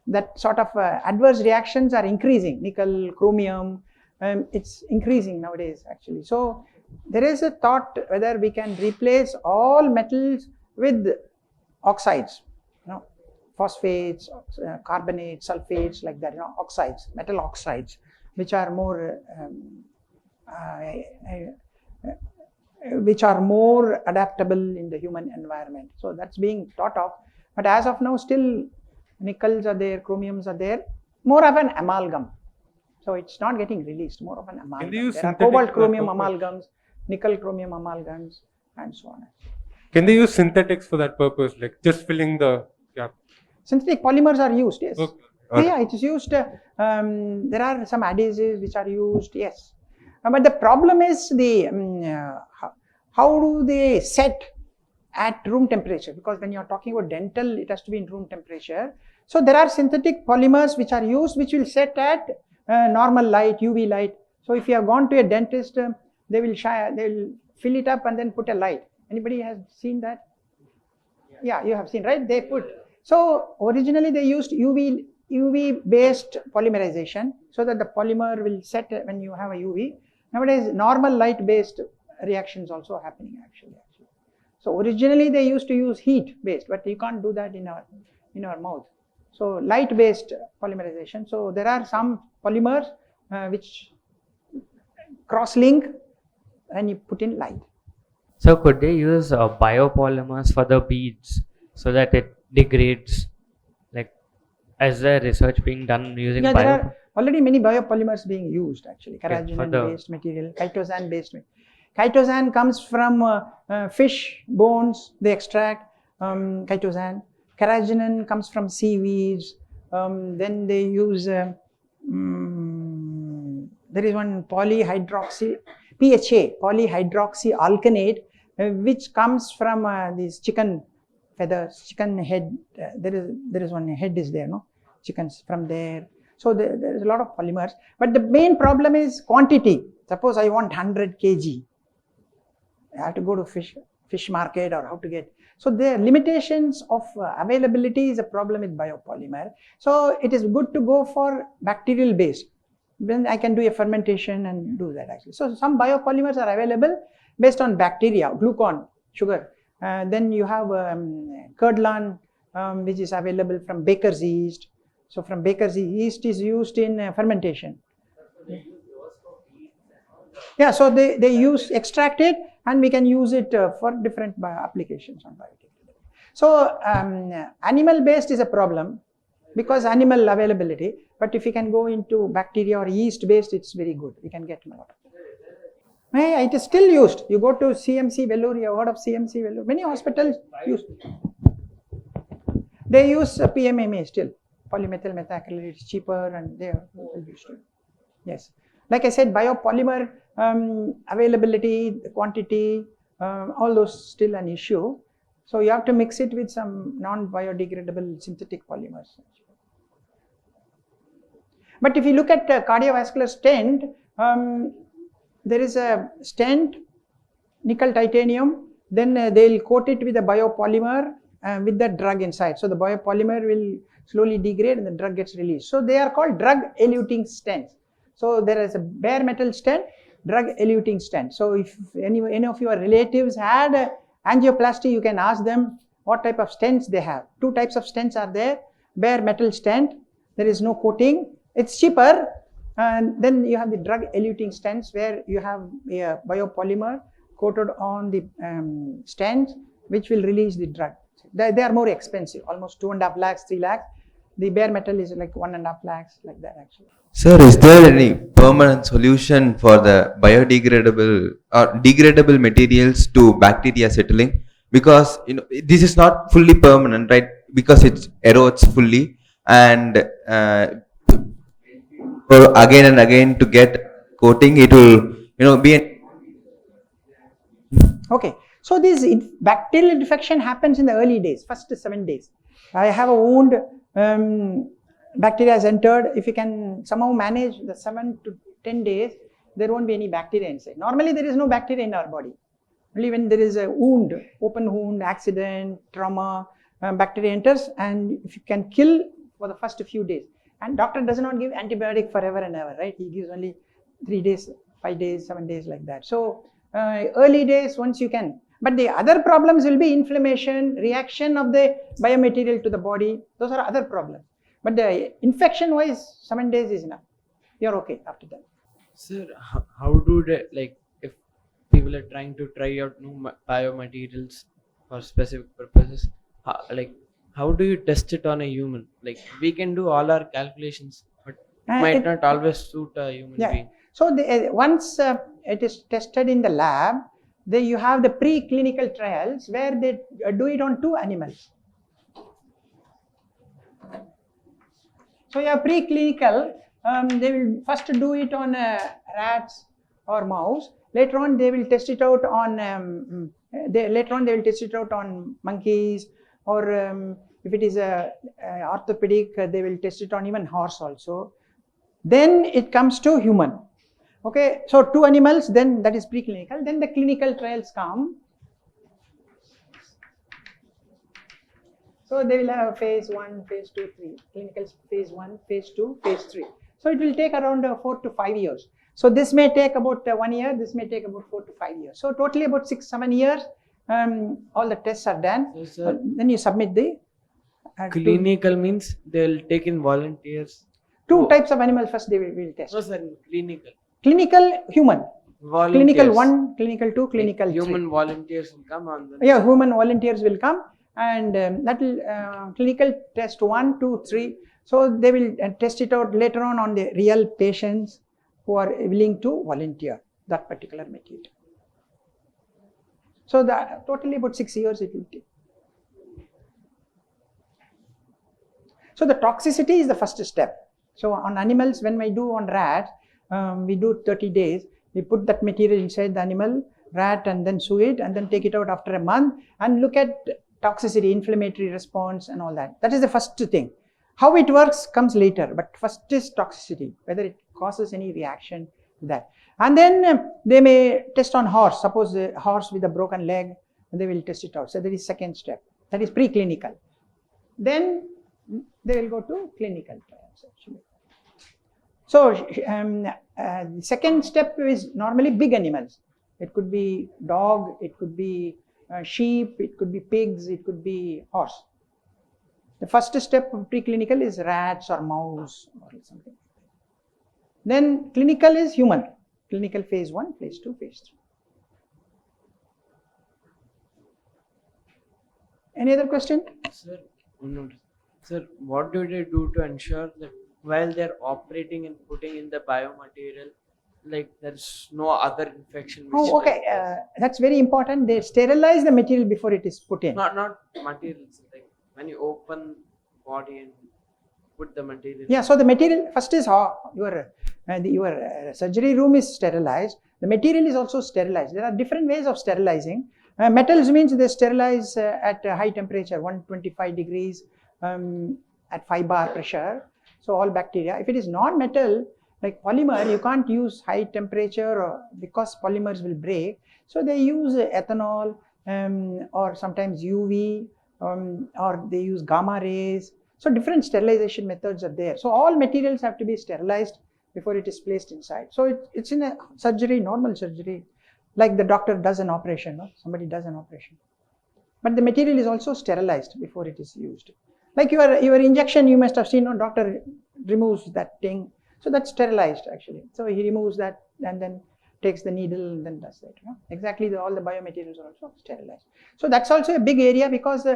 that sort of adverse reactions are increasing. Nickel, chromium, it's increasing nowadays actually. So there is a thought whether we can replace all metals with oxides, phosphates, carbonates, sulfates, like that, oxides, metal oxides, which are more adaptable in the human environment. So that's being thought of, but as of now, still nickels are there, chromiums are there, more of an amalgam. So it's not getting released, more of an amalgam. There are cobalt chromium amalgams, nickel chromium amalgams, and so on. Can they use synthetics for that purpose, like just filling the gap? Synthetic polymers are used, yes. Okay. Yeah, it is used. There are some adhesives which are used, yes. But the problem is how do they set at room temperature? Because when you are talking about dental, it has to be in room temperature. So there are synthetic polymers which are used, which will set at normal light, UV light. So if you have gone to a dentist, they will fill it up and then put a light. Anybody has seen that? Yeah, you have seen, right? They put. So originally they used UV based polymerization, so that the polymer will set when you have a UV. Nowadays, normal light based reactions also are happening actually. So originally they used to use heat based, but you can't do that in our mouth. So light based polymerization. So there are some polymers which cross link when you put in light. So could they use biopolymers for the beads so that it degrades? Like, is there research being done using there are already many biopolymers being used actually. Carrageenan based material, chitosan based. Chitosan comes from fish bones, they extract chitosan. Carrageenan comes from seaweeds. Then they use, there is one polyhydroxy, PHA, polyhydroxyalkanate, which comes from these chicken feathers, chicken head. There is one head is there, no? Chickens from there. So there is a lot of polymers. But the main problem is quantity. Suppose I want 100 kg. I have to go to fish market or how to get. So the limitations of availability is a problem with biopolymer. So it is good to go for bacterial based. Then I can do a fermentation and do that actually. So some biopolymers are available based on bacteria, glucon, sugar. Then you have curdlan, which is available from baker's yeast. So from baker's yeast is used in fermentation. Yeah, so they extract it, and we can use it for different applications on biotechnology. So animal based is a problem because animal availability, but if you can go into bacteria or yeast based, it's very good. We can get more. It is still used. You go to CMC Vellore, you have heard of CMC Vellore. Many hospitals use. They use PMMA still. Polymethyl methacrylate is cheaper and they are used to it. Yes. Like I said, biopolymer availability, quantity, all those still an issue. So you have to mix it with some non-biodegradable synthetic polymers. But if you look at cardiovascular stent, there is a stent, nickel titanium, then they'll coat it with a biopolymer with the drug inside. So the biopolymer will slowly degrade and the drug gets released. So they are called drug-eluting stents. So there is a bare metal stent, drug-eluting stent. So if any of your relatives had angioplasty, you can ask them what type of stents they have. Two types of stents are there: bare metal stent, there is no coating, it's cheaper, and then you have the drug-eluting stents where you have a biopolymer coated on the stents which will release the drug. They are more expensive, almost 2.5 lakhs, 3 lakhs. The bare metal is like 1.5 lakhs, like that actually. Sir, is there any permanent solution for the biodegradable or degradable materials to bacteria settling? Because this is not fully permanent, right? Because it erodes fully, and again and again to get coating, it will be. Okay, so this bacterial infection happens in the early days, first 7 days. I have a wound. Bacteria has entered. If you can somehow manage the 7 to 10 days, there won't be any bacteria inside. Normally there is no bacteria in our body. Only when there is a wound, open wound, accident, trauma, bacteria enters, and if you can kill for the first few days. And doctor does not give antibiotic forever and ever, right? He gives only 3 days, 5 days, 7 days, like that. So early days, once you can. But the other problems will be inflammation, reaction of the biomaterial to the body. Those are other problems. But the infection wise, 7 days is enough. You're okay after that. Sir, how do they, like, if people are trying to try out new biomaterials for specific purposes, how do you test it on a human? Like, we can do all our calculations, but might not always suit a human being. So once it is tested in the lab, you have the preclinical trials where they do it on 2 animals. So you have preclinical, they will first do it on rats or mouse. Later on, they will test it out on. Later on, they will test it out on monkeys, or if it is a orthopedic, they will test it on even horse also. Then it comes to human. Okay, so 2 animals, then that is preclinical. Then the clinical trials come. So they will have phase 1, phase 2, 3. Clinical phase 1, phase 2, phase 3. So it will take around 4 to 5 years. So this may take about 1 year. This may take about 4 to 5 years. So totally about 6-7 years. All the tests are done. So, then you submit the. Clinical means they will take in volunteers. 2 types of animals first they will test. No, sir, clinical. Clinical, human. Volunteers. Clinical 1, clinical 2, clinical 3. Human volunteers will come on. Yeah, human volunteers will come, and that will clinical test 1, 2, 3. So they will test it out later on the real patients who are willing to volunteer that particular material. So totally about 6 years it will take. So the toxicity is the first step. So on animals, when we do on rats, we do 30 days. We put that material inside the animal, rat, and then sew it, and then take it out after a month and look at toxicity, inflammatory response, and all that. That is the first thing. How it works comes later, but first is toxicity, whether it causes any reaction to that. And then they may test on horse. Suppose a horse with a broken leg, they will test it out. So that is second step. That is preclinical. Then they will go to clinical trials actually. So the second step is normally big animals. It could be dog, it could be sheep, it could be pigs, it could be horse. The first step of preclinical is rats or mouse or something. Then clinical is human. Clinical phase 1, phase 2, phase 3. Any other question? Sir, sir, what do they do to ensure that while they're operating and putting in the biomaterial, like there's no other infection? Okay, that's very important. They sterilize the material before it is put in. Not materials, like when you open body and put the material. Yeah, so the material first is your surgery room is sterilized. The material is also sterilized. There are different ways of sterilizing. Metals means they sterilize at a high temperature, 125 degrees at 5 bar pressure. So all bacteria. If it is non-metal, like polymer, you can't use high temperature because polymers will break. So they use ethanol or sometimes UV or they use gamma rays. So different sterilization methods are there. So all materials have to be sterilized before it is placed inside. So it's in a surgery, normal surgery, like the doctor does an operation, no? Somebody does an operation. But the material is also sterilized before it is used. Like your injection, you must have seen, no? Doctor removes that thing. So that's sterilized actually. So he removes that and then takes the needle and then does that. You know? Exactly, all the biomaterials are also sterilized. So that's also a big area because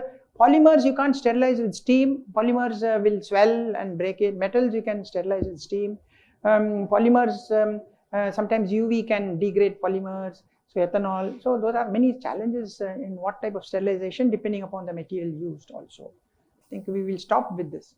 polymers you can't sterilize with steam. Polymers will swell and break it. Metals you can sterilize with steam. Polymers, sometimes UV can degrade polymers. So ethanol. So those are many challenges in what type of sterilization depending upon the material used also. I think we will stop with this.